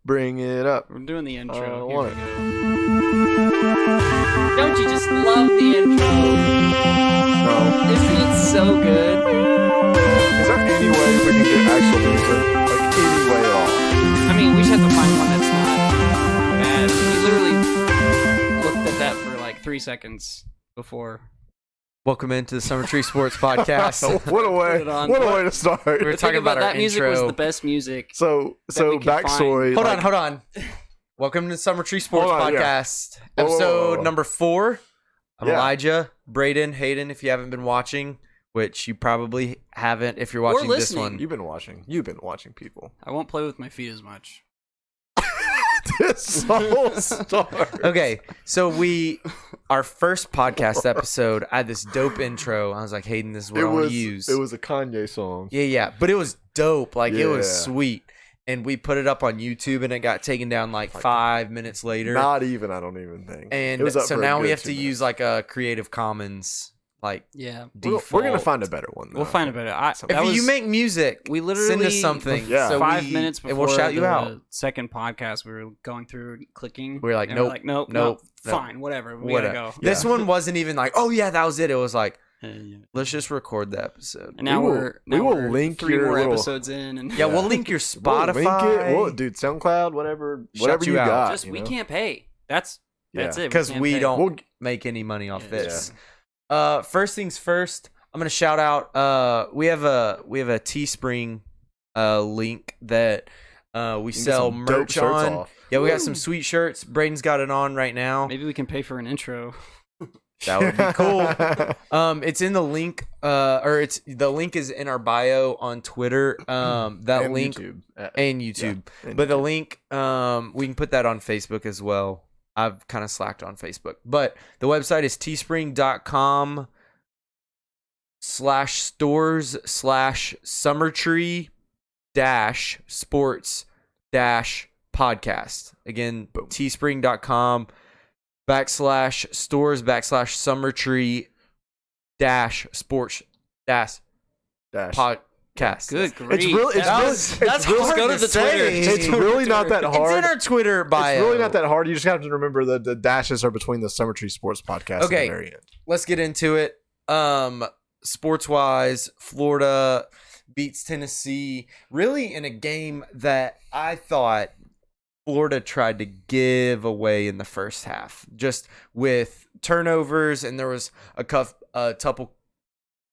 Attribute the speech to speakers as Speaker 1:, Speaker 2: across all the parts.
Speaker 1: Bring it up.
Speaker 2: We're doing the intro. Here we
Speaker 1: want
Speaker 2: go. Don't you just love the intro?
Speaker 1: No.
Speaker 2: Isn't it so good?
Speaker 1: Is there any way we can get actual music? Like, any way at all?
Speaker 2: I mean, we just have to find one that's not bad. We literally looked at that for like 3 seconds before.
Speaker 3: Welcome into the Summertree Sports Podcast.
Speaker 1: What a way! What a way to start.
Speaker 3: We're talking about our
Speaker 2: that music
Speaker 3: intro.
Speaker 2: was the best music.
Speaker 1: So
Speaker 2: we could
Speaker 1: backstory.
Speaker 3: Hold on. Welcome to the Summertree Sports
Speaker 1: Hold on, yeah.
Speaker 3: Podcast,
Speaker 1: Whoa.
Speaker 3: episode number 4. I'm
Speaker 1: Yeah.
Speaker 3: Elijah, Braden, Hayden. If you haven't been watching, which you probably haven't, if you're watching this
Speaker 2: listening.
Speaker 3: one,
Speaker 1: You've been watching people.
Speaker 2: I won't play with my feet as much.
Speaker 1: This whole start.
Speaker 3: Okay, so our first podcast episode, I had this dope intro. I was like, Hayden, this is what I want to use.
Speaker 1: It was a Kanye song.
Speaker 3: Yeah, but it was dope. Like, it was
Speaker 1: Yeah.
Speaker 3: sweet. And we put it up on YouTube, and it got taken down like 5 minutes later.
Speaker 1: Not even, I don't even think.
Speaker 3: And
Speaker 1: It was up
Speaker 3: so
Speaker 1: for a
Speaker 3: now we
Speaker 1: good
Speaker 3: have to
Speaker 1: 2
Speaker 3: use
Speaker 1: minutes.
Speaker 3: like a Creative Commons like
Speaker 2: Yeah.
Speaker 3: default.
Speaker 1: We're gonna find a better one.
Speaker 2: We'll
Speaker 1: though.
Speaker 2: find a better.
Speaker 3: If you make music,
Speaker 2: we literally
Speaker 3: send us something.
Speaker 1: Yeah.
Speaker 3: so
Speaker 2: 5 minutes
Speaker 3: and
Speaker 2: before
Speaker 3: we'll shout you
Speaker 2: the
Speaker 3: out.
Speaker 2: second podcast, we were going through clicking.
Speaker 3: We were like,
Speaker 2: and
Speaker 3: nope,
Speaker 2: nope,
Speaker 3: nope.
Speaker 2: fine, whatever. We
Speaker 3: Whatever.
Speaker 2: gotta go.
Speaker 3: This one wasn't even like, oh yeah, that was it. It was like,
Speaker 2: And
Speaker 3: let's just record the episode.
Speaker 2: now
Speaker 1: we will
Speaker 2: we're
Speaker 1: link
Speaker 2: 3
Speaker 1: your
Speaker 2: more
Speaker 1: little-
Speaker 2: episodes in, and
Speaker 3: Yeah, we'll link your Spotify.
Speaker 1: We'll link it. Dude, SoundCloud, whatever
Speaker 3: Shout
Speaker 1: you
Speaker 3: you out.
Speaker 1: got.
Speaker 2: just
Speaker 1: you
Speaker 2: we
Speaker 1: know?
Speaker 2: can't pay. That's it.
Speaker 3: Because
Speaker 2: can't
Speaker 3: we
Speaker 2: pay.
Speaker 3: don't
Speaker 1: We'll-
Speaker 3: make any money off
Speaker 2: Yeah.
Speaker 3: this. First things first, I'm gonna shout out. We have a Teespring link that we
Speaker 1: You can get
Speaker 3: sell
Speaker 1: some dope
Speaker 3: merch
Speaker 1: shirts
Speaker 3: on.
Speaker 1: off.
Speaker 3: Yeah, we got some sweet shirts. Braden's got it on right now.
Speaker 2: Maybe we can pay for an intro.
Speaker 3: That would be cool. It's in the link, the link is in our bio on Twitter. That
Speaker 1: And
Speaker 3: link
Speaker 1: YouTube.
Speaker 3: and YouTube,
Speaker 1: And
Speaker 3: but the
Speaker 1: YouTube.
Speaker 3: link, we can put that on Facebook as well. I've kind of slacked on Facebook, but the website is teespring.com/stores/Summertree-sports-podcast. Again, teespring.com/stores/Summertree-sports-podcast.
Speaker 2: Good grief.
Speaker 1: It's really,
Speaker 3: That's
Speaker 1: really,
Speaker 3: hard
Speaker 2: go
Speaker 3: to
Speaker 2: to the
Speaker 3: say.
Speaker 2: Twitter.
Speaker 1: It's really not that
Speaker 3: It's
Speaker 1: hard.
Speaker 3: in our Twitter bio.
Speaker 1: It's really not that hard. You just have to remember that the dashes are between the Summertree Sports Podcast
Speaker 3: Okay.
Speaker 1: at the very end.
Speaker 3: Let's get into it. Sports wise, Florida beats Tennessee really in a game that I thought Florida tried to give away in the first half, just with turnovers, and there was a couple.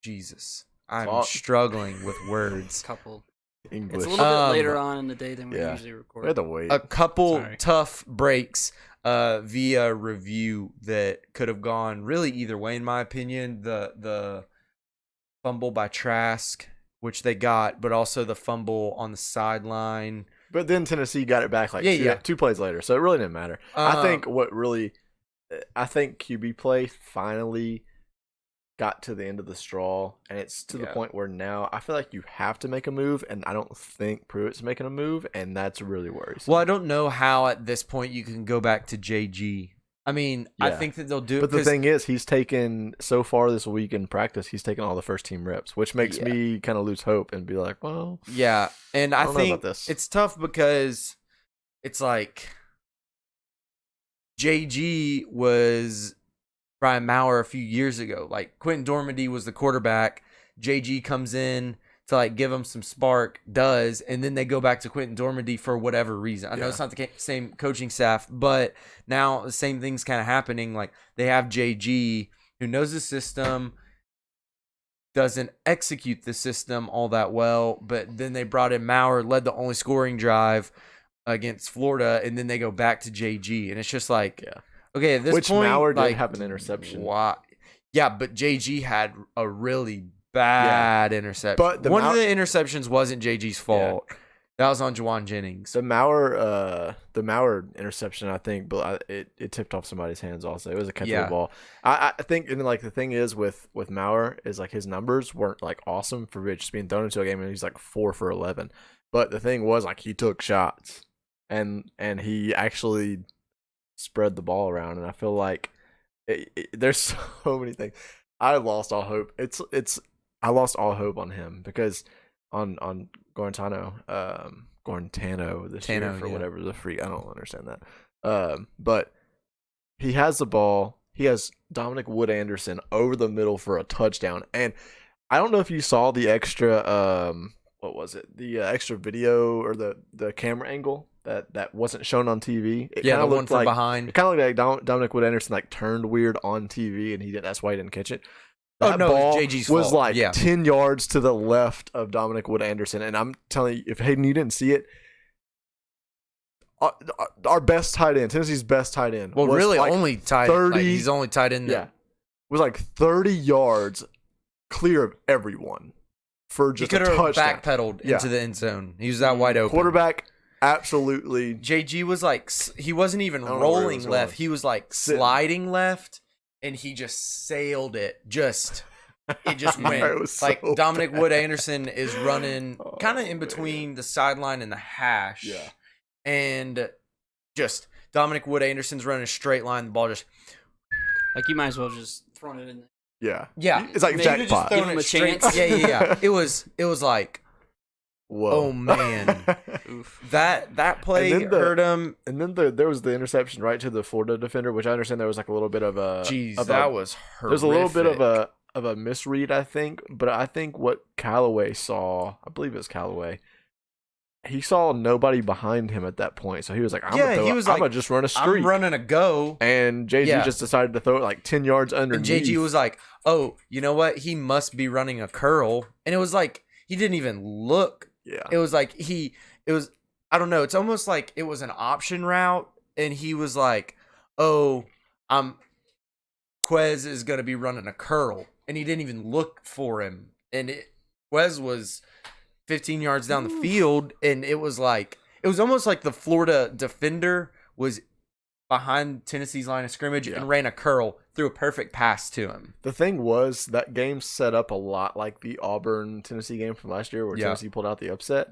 Speaker 3: Jesus, I'm struggling with words.
Speaker 2: Couple.
Speaker 1: English.
Speaker 2: It's a little bit later on in the day than we
Speaker 1: yeah.
Speaker 2: usually record.
Speaker 1: We had to wait.
Speaker 3: A couple
Speaker 2: Sorry.
Speaker 3: tough breaks via review that could have gone really either way, in my opinion. The fumble by Trask, which they got, but also the fumble on the sideline.
Speaker 1: But then Tennessee got it back like
Speaker 3: Yeah.
Speaker 1: two plays later, so it really didn't matter. I think QB play finally got to the end of the straw, and it's to the point where now I feel like you have to make a move, and I don't think Pruitt's making a move, and that's really worrisome.
Speaker 3: Well, I don't know how at this point you can go back to JG. I mean, I
Speaker 1: Yeah.
Speaker 3: think that they'll do it.
Speaker 1: But the thing is, he's taken so far this week in practice, he's taken all the first team reps, which makes me kind of lose hope and be like, well,
Speaker 3: yeah, and I
Speaker 1: don't know
Speaker 3: think
Speaker 1: about this.
Speaker 3: it's tough because it's like JG was Brian Maurer a few years ago. Like, Quentin Dormady was the quarterback. JG comes in to like give him some spark, and then they go back to Quentin Dormady for whatever reason. I know it's not the same coaching staff, but now the same thing's kind of happening. Like, they have JG who knows the system, doesn't execute the system all that well, but then they brought in Maurer, led the only scoring drive against Florida, and then they go back to JG, and it's just like, okay, at this
Speaker 1: which
Speaker 3: point,
Speaker 1: Maurer
Speaker 3: like,
Speaker 1: did have an interception.
Speaker 3: why? Yeah, but JG had a really bad interception.
Speaker 1: But
Speaker 3: one of the interceptions wasn't JG's fault. That was on Juwan Jennings.
Speaker 1: The Maurer interception, I think, but it tipped off somebody's hands. Also, it was a catchable ball. I think, and like the thing is with Maurer is like his numbers weren't like awesome for just being thrown into a game, and he's like 4 for 11. But the thing was, like, he took shots, and he actually spread the ball around, and I feel like there's so many things. I lost all hope. I lost all hope on him because on Guarantano, Guarantano this
Speaker 3: Tano,
Speaker 1: year for
Speaker 3: yeah.
Speaker 1: whatever the freak. I don't understand that. But he has the ball. He has Dominic Wood Anderson over the middle for a touchdown. And I don't know if you saw the extra what was it? The extra video or the camera angle that wasn't shown on TV. It
Speaker 3: Yeah, the one
Speaker 1: looked
Speaker 3: from
Speaker 1: like,
Speaker 3: behind.
Speaker 1: It kind of looked like Dominic Wood Anderson like turned weird on TV, and that's why he didn't catch it.
Speaker 3: Oh,
Speaker 1: That
Speaker 3: no, it was
Speaker 1: ball
Speaker 3: JG's
Speaker 1: was
Speaker 3: fault.
Speaker 1: like
Speaker 3: Yeah.
Speaker 1: 10 yards to the left of Dominic Wood Anderson, and I'm telling you, if Hayden, you didn't see it, our best tight end, Tennessee's best tight end,
Speaker 3: Well,
Speaker 1: was
Speaker 3: really,
Speaker 1: like
Speaker 3: only tight.
Speaker 1: 30
Speaker 3: he's only tight end.
Speaker 1: yeah, was like 30 yards clear of everyone for
Speaker 3: He
Speaker 1: just a
Speaker 3: could have
Speaker 1: touchdown.
Speaker 3: backpedaled
Speaker 1: Yeah.
Speaker 3: into the end zone. He was that wide open.
Speaker 1: Quarterback, absolutely.
Speaker 3: JG was like, he wasn't even
Speaker 1: I don't know where it
Speaker 3: rolling
Speaker 1: was
Speaker 3: left.
Speaker 1: going.
Speaker 3: He was like
Speaker 1: Sitting.
Speaker 3: sliding left, and he just sailed it. It just went.
Speaker 1: It was
Speaker 3: Like
Speaker 1: so
Speaker 3: Dominic
Speaker 1: bad.
Speaker 3: Wood Anderson is running
Speaker 1: Oh,
Speaker 3: kind of in
Speaker 1: man.
Speaker 3: between the sideline and the hash.
Speaker 1: Yeah.
Speaker 3: And just Dominic Wood Anderson's running a straight line. The ball just
Speaker 2: Like, you might as well just throw it in.
Speaker 1: Yeah.
Speaker 3: Yeah.
Speaker 1: It's like
Speaker 2: Maybe
Speaker 3: You'd have
Speaker 1: jackpot.
Speaker 2: Give him a
Speaker 3: straight.
Speaker 2: chance.
Speaker 3: Yeah. It was like,
Speaker 1: Whoa.
Speaker 3: oh man,
Speaker 2: Oof.
Speaker 3: that play
Speaker 1: And then
Speaker 3: hurt him.
Speaker 1: And then there was the interception right to the Florida defender, which I understand there was like a little bit of a
Speaker 3: Jeez,
Speaker 1: of
Speaker 3: that
Speaker 1: a,
Speaker 3: was horrific.
Speaker 1: there's a little bit of a misread, I think. But I think what Callaway saw, I believe it was Callaway, he saw nobody behind him at that point, so he was like, I'm gonna just run a streak.
Speaker 3: I'm running a go.
Speaker 1: And JG
Speaker 3: Yeah.
Speaker 1: just decided to throw it like 10 yards underneath.
Speaker 3: And JG was like, oh, you know what? He must be running a curl. And it was like, he didn't even look.
Speaker 1: yeah.
Speaker 3: It was like, I don't know. It's almost like it was an option route. And he was like, oh, Quez is going to be running a curl. And he didn't even look for him. And Quez was 15 yards down the field. And it was almost like the Florida defender was behind Tennessee's line of scrimmage and ran a curl, threw a perfect pass to him.
Speaker 1: The thing was, that game set up a lot like the Auburn-Tennessee game from last year where Tennessee pulled out the upset.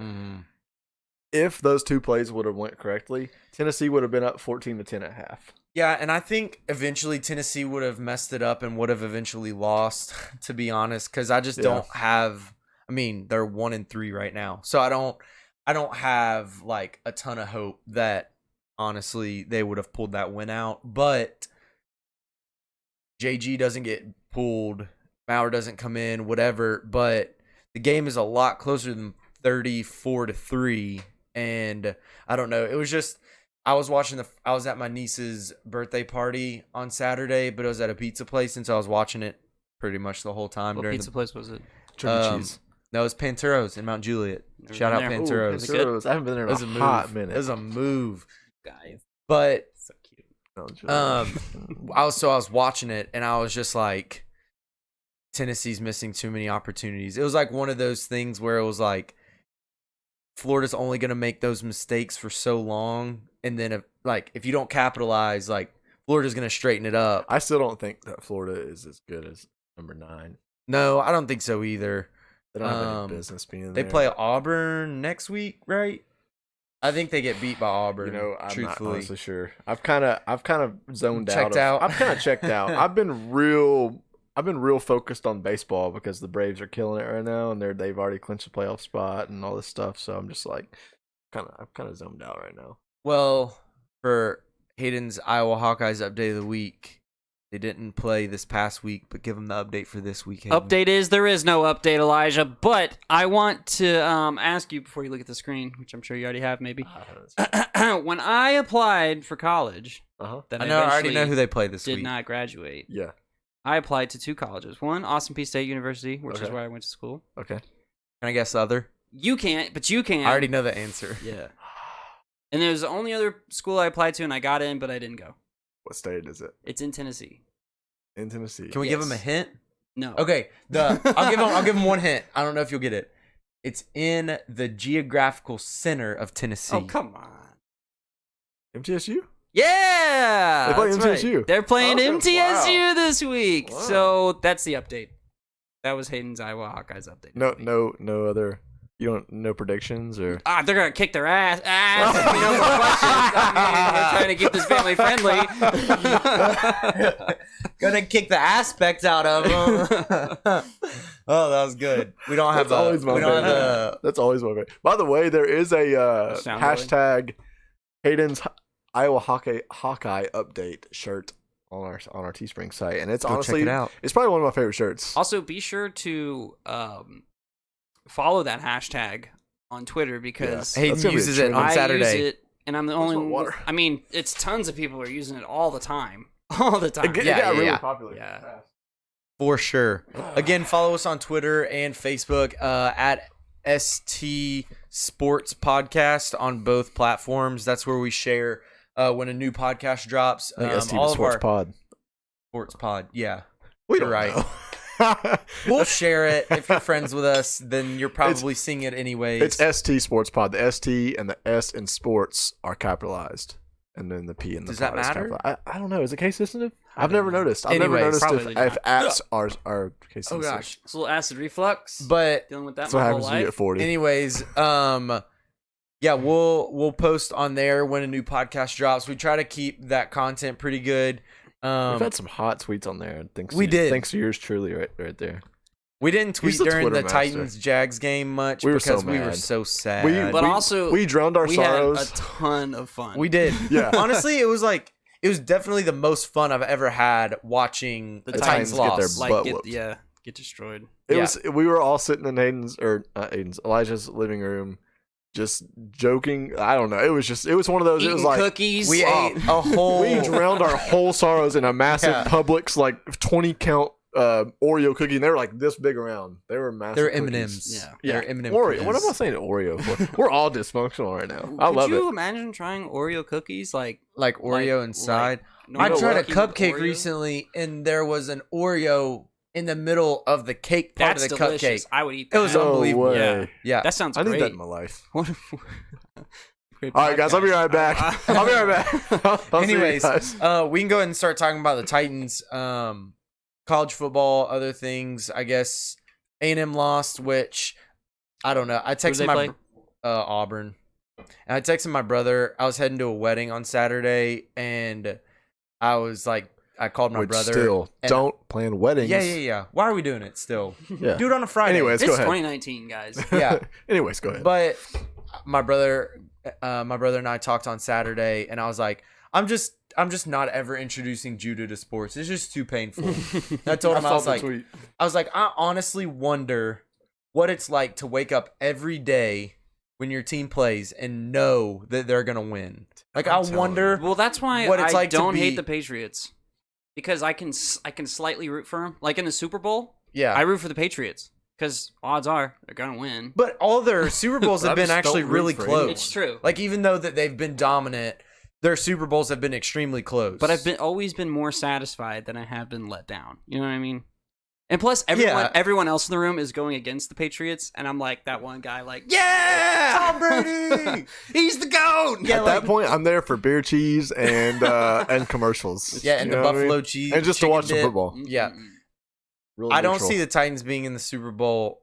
Speaker 1: If those two plays would have went correctly, Tennessee would have been up 14-10 at half.
Speaker 3: Yeah, and I think eventually Tennessee would have messed it up and would have eventually lost, to be honest, because I just don't have – I mean, they're 1-3 right now. So I don't have, like, a ton of hope that, honestly, they would have pulled that win out. But JG doesn't get pulled. Maurer doesn't come in, whatever. But the game is a lot closer than 34-3. And I don't know. It was just I was at my niece's birthday party on Saturday, but it was at a pizza place, and so I was watching it pretty much the whole time.
Speaker 2: What pizza place was it?
Speaker 1: Chuck E. Cheese.
Speaker 3: No, it was Panteros in Mount Juliet.
Speaker 2: Never
Speaker 3: Shout out
Speaker 2: been there.
Speaker 3: Panteros.
Speaker 2: Is it good?
Speaker 1: I haven't been there
Speaker 3: It was a
Speaker 1: in a
Speaker 3: move.
Speaker 1: hot minute.
Speaker 3: It was a move.
Speaker 2: Guys,
Speaker 3: But
Speaker 2: so cute.
Speaker 1: No, it's really-
Speaker 3: I was watching it, and I was just like, Tennessee's missing too many opportunities. It was like one of those things where it was like, Florida's only going to make those mistakes for so long, and then if you don't capitalize, like, Florida's going to straighten it up.
Speaker 1: I still don't think that Florida is as good as number 9.
Speaker 3: No, I don't think so either.
Speaker 1: They don't have any business being
Speaker 3: They
Speaker 1: there.
Speaker 3: play Auburn next week, right? I think they get beat by Auburn.
Speaker 1: You know, I'm
Speaker 3: truthfully.
Speaker 1: not honestly sure. I've kind of zoned
Speaker 3: Checked
Speaker 1: out.
Speaker 3: out.
Speaker 1: I've kind of checked out. I've been real focused on baseball because the Braves are killing it right now, and they've already clinched a playoff spot and all this stuff. So I'm just like, I'm kind of zoned out right now.
Speaker 3: Well, for Hayden's Iowa Hawkeyes update of the week, they didn't play this past week, but give them the update for this week. Hayden.
Speaker 2: Update is there is no update, Elijah. But I want to ask you before you look at the screen, which I'm sure you already have, maybe. When I applied for college, then
Speaker 3: I already know who they play this
Speaker 2: did
Speaker 3: week.
Speaker 2: not graduate.
Speaker 1: Yeah.
Speaker 2: I applied to 2 colleges. One, Austin Peay State University, which is
Speaker 1: Okay.
Speaker 2: where I went to school.
Speaker 1: Okay.
Speaker 3: Can I guess the other?
Speaker 2: You can't, but you can.
Speaker 3: I already know the answer.
Speaker 2: Yeah. And there's the only other school I applied to, and I got in, but I didn't go.
Speaker 1: What state is it?
Speaker 2: It's in Tennessee.
Speaker 1: In Tennessee.
Speaker 3: Can we give him a hint?
Speaker 2: No.
Speaker 3: Okay, I'll give him one hint. I don't know if you'll get it. It's in the geographical center of Tennessee.
Speaker 2: Oh, come on.
Speaker 1: MTSU?
Speaker 2: Yeah!
Speaker 1: They play
Speaker 2: that's right.
Speaker 1: MTSU.
Speaker 2: They're playing
Speaker 1: Okay,
Speaker 2: MTSU this week.
Speaker 1: Wow.
Speaker 2: So that's the update. That was Hayden's Iowa Hawkeyes update.
Speaker 1: No other. You don't no predictions or.
Speaker 2: They're gonna kick their ass. If we know more questions. I mean, we're trying to keep this family friendly.
Speaker 3: Gonna kick the aspect out of him. Oh, that was good. We don't have
Speaker 1: That's always my favorite. That's always my favorite. By the way, there is a hashtag Hayden's Iowa Hawkeye update shirt on our Teespring site, and it's honestly
Speaker 3: check it out.
Speaker 1: It's probably one of my favorite shirts.
Speaker 2: Also, be sure to follow that hashtag on Twitter because
Speaker 3: Hayden uses it on Saturday.
Speaker 2: I use it, and I'm the only one. I mean, it's tons of people are using it all the time. All the time.
Speaker 1: It got really popular.
Speaker 2: Yeah.
Speaker 3: For sure. Again, follow us on Twitter and Facebook at ST Sports Podcast on both platforms. That's where we share when a new podcast drops.
Speaker 1: ST Sports Pod.
Speaker 3: Sports Pod, yeah.
Speaker 1: You're right.
Speaker 3: We'll share it. If you're friends with us, then you're probably seeing it anyways.
Speaker 1: It's ST Sports Pod. The ST and the S in sports are capitalized. And then the P in the
Speaker 3: Does that matter?
Speaker 1: I don't know. Is it case sensitive? I've never noticed. I've never noticed if apps are case sensitive.
Speaker 3: Oh gosh,
Speaker 2: it's a little acid reflux.
Speaker 3: But
Speaker 2: dealing with that.
Speaker 1: That's what happens when you get 40.
Speaker 3: Anyways, yeah, we'll post on there when a new podcast drops. We try to keep that content pretty good.
Speaker 1: We've had some hot tweets on there. Thanks to yours truly, right there.
Speaker 3: We didn't tweet during the Titans-Jags game much because we were so sad.
Speaker 1: We drowned our sorrows.
Speaker 2: We had a ton of fun.
Speaker 3: We did.
Speaker 1: Yeah.
Speaker 3: Honestly, it was definitely the most fun I've ever had watching the Titans
Speaker 1: lost.
Speaker 2: Get destroyed.
Speaker 1: We were all sitting in Elijah's living room, just joking. I don't know. It was one of those.
Speaker 2: Eating
Speaker 1: it was like
Speaker 2: cookies.
Speaker 3: We ate a whole.
Speaker 1: We drowned our whole sorrows in a massive Publix 20 count Oreo cookie, and they were like this big around. They were massive.
Speaker 3: They're M&Ms.
Speaker 1: Yeah,
Speaker 3: they're M&Ms.
Speaker 1: Oreo. What am I saying Oreo for? We're all dysfunctional right now. I love it.
Speaker 2: Could you imagine trying Oreo cookies like
Speaker 3: Oreo inside? I tried a cupcake recently, and there was an Oreo in the middle of the cake part of the
Speaker 2: delicious.
Speaker 3: Cupcake.
Speaker 2: I would eat that.
Speaker 3: It was unbelievable.
Speaker 2: Yeah, that sounds great.
Speaker 1: I need that in my life.
Speaker 2: All
Speaker 1: right, guys, I'll be right back. I'll be right back.
Speaker 3: Anyways, we can go ahead and start talking about the Titans. College football, other things. I guess A&M lost, which I don't know. I texted my Auburn, and I texted my brother. I was heading to a wedding on Saturday, and I was like, I called my brother.
Speaker 1: Still, don't plan weddings.
Speaker 3: Yeah. Why are we doing it still?
Speaker 1: Yeah.
Speaker 3: Do it on a Friday.
Speaker 1: Anyways, go ahead.
Speaker 2: It's 2019, guys.
Speaker 3: Yeah.
Speaker 1: Anyways, go ahead.
Speaker 3: But my brother and I talked on Saturday, and I was like, I'm just not ever introducing Judah to sports. It's just too painful. I told him I was like, I honestly wonder what it's like to wake up every day when your team plays and know that they're gonna win. Like I wonder.
Speaker 2: Well, that's why
Speaker 3: what it's
Speaker 2: I
Speaker 3: like
Speaker 2: don't hate the Patriots, because I can slightly root for them. Like in the Super Bowl, I root for the Patriots because odds are they're gonna win.
Speaker 3: But all their Super Bowls have been actually really close.
Speaker 2: It's true.
Speaker 3: Like even though that they've been dominant, their Super Bowls have been extremely close.
Speaker 2: But I've always been more satisfied than I have been let down. You know what I mean? And plus, everyone else in the room is going against the Patriots, and I'm like that one guy, like,
Speaker 3: Tom Brady,
Speaker 2: he's the GOAT.
Speaker 1: Yeah, at that point, I'm there for beer, cheese, and commercials.
Speaker 3: Yeah, and the buffalo cheese,
Speaker 1: and just to watch the football.
Speaker 3: Yeah, really I don't see the Titans being in the Super Bowl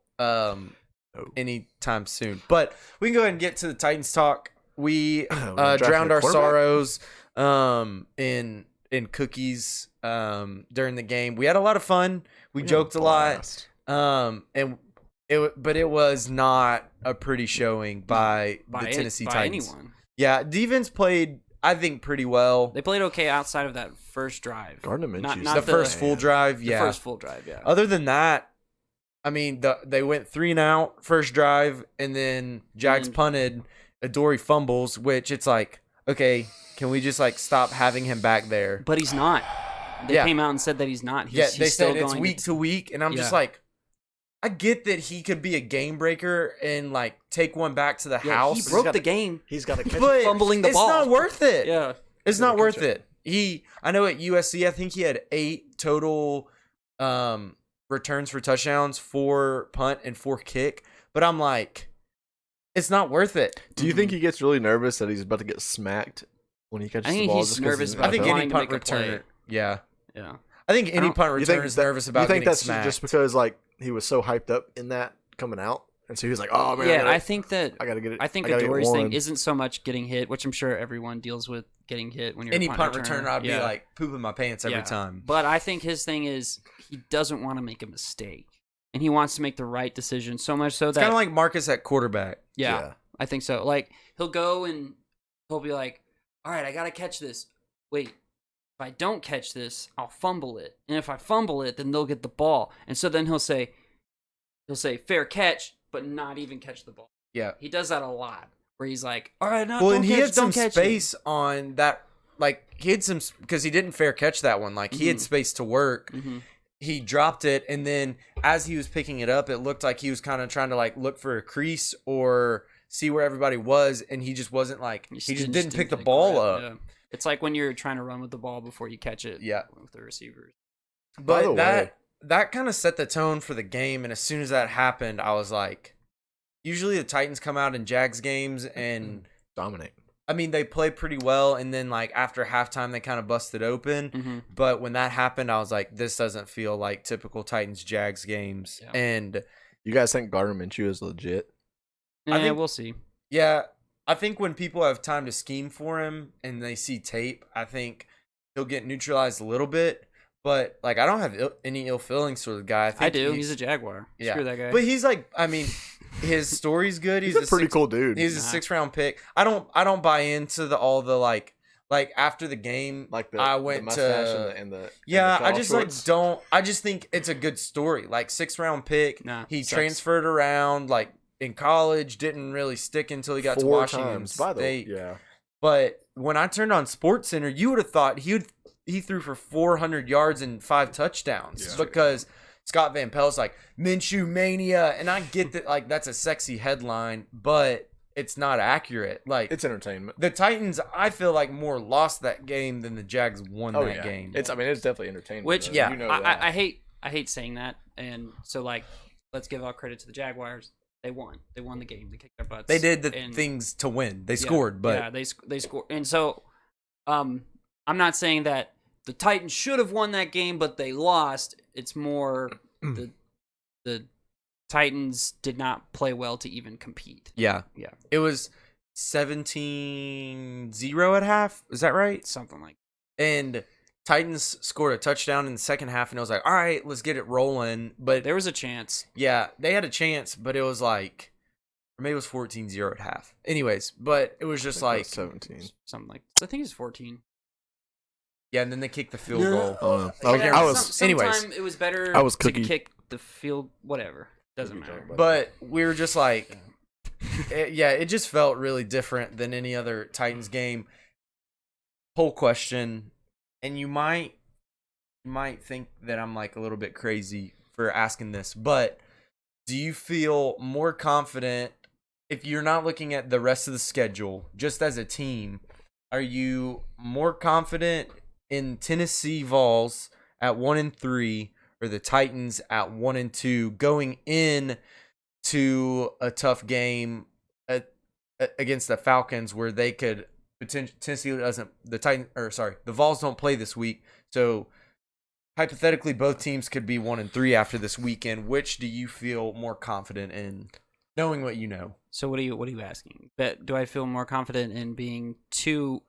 Speaker 3: anytime soon. But we can go ahead and get to the Titans talk. We drowned our sorrows in cookies during the game. We had a lot of fun. We joked a lot. But it was not a pretty showing by the Tennessee Titans.
Speaker 2: Anyone.
Speaker 3: Yeah, defense played, I think, pretty well.
Speaker 2: They played okay outside of that first drive.
Speaker 1: Gardner Minshew's
Speaker 3: the first full drive. Yeah,
Speaker 2: the first full drive. Yeah.
Speaker 3: Other than that, I mean, they went 3 and out first drive, and then Jags punted. Adoree fumbles, which it's like, okay, can we just stop having him back there?
Speaker 2: But he's not. They came out and said that he's not.
Speaker 3: They said it's week to week, and I'm just like, I get that he could be a game breaker and take one back to the house.
Speaker 2: He broke the game.
Speaker 1: He's got to catch
Speaker 3: it.
Speaker 2: Fumbling the ball.
Speaker 3: It's not worth it.
Speaker 2: Yeah,
Speaker 3: it's not worth it. I know at USC, I think he had 8 total returns for touchdowns, 4 punt and 4 kick. But I'm like, it's not worth it.
Speaker 1: Do you think he gets really nervous that he's about to get smacked when he catches the ball?
Speaker 2: He's nervous about
Speaker 3: any punt returner. Yeah. I think any punt returner is nervous about getting smacked.
Speaker 1: You think that's just because he was so hyped up in that coming out, and so he was like, "Oh man,
Speaker 2: yeah, I think that
Speaker 1: I gotta get it.
Speaker 2: I think
Speaker 1: I gotta get
Speaker 2: Adorie's thing
Speaker 1: Warren."
Speaker 2: isn't so much getting hit, which I'm sure everyone deals with getting hit when you're
Speaker 3: Any
Speaker 2: a
Speaker 3: punt returner, I'd be
Speaker 2: Yeah.
Speaker 3: like pooping my pants every
Speaker 2: Yeah.
Speaker 3: time.
Speaker 2: But I think his thing is he doesn't want to make a mistake, and he wants to make the right decision. So much so
Speaker 3: It's
Speaker 2: that
Speaker 3: kind of like Marcus at quarterback.
Speaker 2: yeah, I think so. Like he'll go and he'll be like, "All right, I gotta catch this. Wait, if I don't catch this, I'll fumble it, and if I fumble it, then they'll get the ball." And so then he'll say fair catch, but not even catch the ball.
Speaker 3: Yeah.
Speaker 2: He does that a lot, where he's like, "All right, no,
Speaker 3: Well,
Speaker 2: don't
Speaker 3: and
Speaker 2: catch,
Speaker 3: he had some
Speaker 2: don't catch
Speaker 3: space on that. Like he had some because he didn't fair catch that one. Like he had space to work.
Speaker 2: Mm-hmm.
Speaker 3: He dropped it, and then as he was picking it up, it looked like he was kind of trying to like look for a crease or see where everybody was, and he just wasn't like he just didn't pick the ball up.
Speaker 2: Yeah. It's like when you're trying to run with the ball before you catch it.
Speaker 3: Yeah,
Speaker 2: with the receivers.
Speaker 3: but that kind of set the tone for the game, and as soon as that happened, I was like, usually the Titans come out in Jags games and
Speaker 1: dominate.
Speaker 3: I mean, they play pretty well, and then like after halftime, they kind of busted open.
Speaker 2: Mm-hmm.
Speaker 3: But when that happened, I was like, this doesn't feel like typical Titans Jags games.
Speaker 2: Yeah.
Speaker 3: And
Speaker 1: you guys think Gardner Minshew is legit?
Speaker 2: Yeah,
Speaker 3: I think
Speaker 2: we'll see.
Speaker 3: yeah, I think when people have time to scheme for him and they see tape, I think he'll get neutralized a little bit. But like, I don't have any ill feelings for the guy. I
Speaker 2: do. He's a Jaguar.
Speaker 3: Yeah.
Speaker 2: Screw that guy.
Speaker 3: But he's like, I mean, his story's good.
Speaker 1: He's a pretty cool dude.
Speaker 3: He's a 6th-round pick. I don't buy into all the like after the game.
Speaker 1: Like
Speaker 3: I went
Speaker 1: the
Speaker 3: to
Speaker 1: and the
Speaker 3: yeah.
Speaker 1: and the
Speaker 3: I just
Speaker 1: shorts.
Speaker 3: like don't. I just think it's a good story. Like 6th-round pick.
Speaker 2: Nah,
Speaker 3: he
Speaker 2: sucks.
Speaker 3: transferred around like in college. Didn't really stick until he got to
Speaker 1: 4
Speaker 3: Washington
Speaker 1: times, by the way.
Speaker 3: State.
Speaker 1: Yeah.
Speaker 3: But when I turned on SportsCenter, you would have thought he threw for 400 yards and 5 touchdowns because Scott Van Pelt's like Minshew mania, and I get that like that's a sexy headline, but it's not accurate. Like
Speaker 1: It's entertainment.
Speaker 3: the Titans, I feel like more lost that game than the Jags won that
Speaker 1: yeah.
Speaker 3: game.
Speaker 1: It's it's definitely entertainment.
Speaker 2: Which
Speaker 1: though.
Speaker 3: yeah,
Speaker 1: you know that.
Speaker 2: I hate saying that, and so like let's give all credit to the Jaguars. They won. They won the game. They kicked their butts.
Speaker 3: They did the
Speaker 2: And-
Speaker 3: things to win. They scored, but
Speaker 2: yeah, they scored. And so, I'm not saying that the Titans should have won that game, but they lost. It's more the Titans did not play well to even compete.
Speaker 3: yeah,
Speaker 2: Yeah,
Speaker 3: it was 17-0 at half. Is that right?
Speaker 2: something like.
Speaker 3: And Titans scored a touchdown in the second half, and I was like, all right, let's get it rolling. But
Speaker 2: There was a chance.
Speaker 3: yeah, they had a chance, but it was like, or maybe it was 14-0 at half. Anyways, but it was just
Speaker 1: I think it
Speaker 3: like,
Speaker 1: was 17.
Speaker 2: Something like. I think it's 14.
Speaker 3: yeah, and then they kicked the field goal.
Speaker 1: Oh,
Speaker 3: Yeah,
Speaker 1: I was
Speaker 3: anyways,
Speaker 2: sometime it was better
Speaker 1: I was
Speaker 2: to
Speaker 1: cookie.
Speaker 2: kick the field. Whatever, doesn't matter.
Speaker 3: But we were just like, it just felt really different than any other Titans game. Whole question, and you might think that I'm like a little bit crazy for asking this, but do you feel more confident if you're not looking at the rest of the schedule, just as a team? Are you more confident in Tennessee Vols at 1-3 or the Titans at 1-2 going in to a tough game against the Falcons where they could Tennessee doesn't the Vols don't play this week, so hypothetically both teams could be 1-3 after this weekend. Which do you feel more confident in, knowing what you know?
Speaker 2: So what are you asking? Do I feel more confident in being 2-2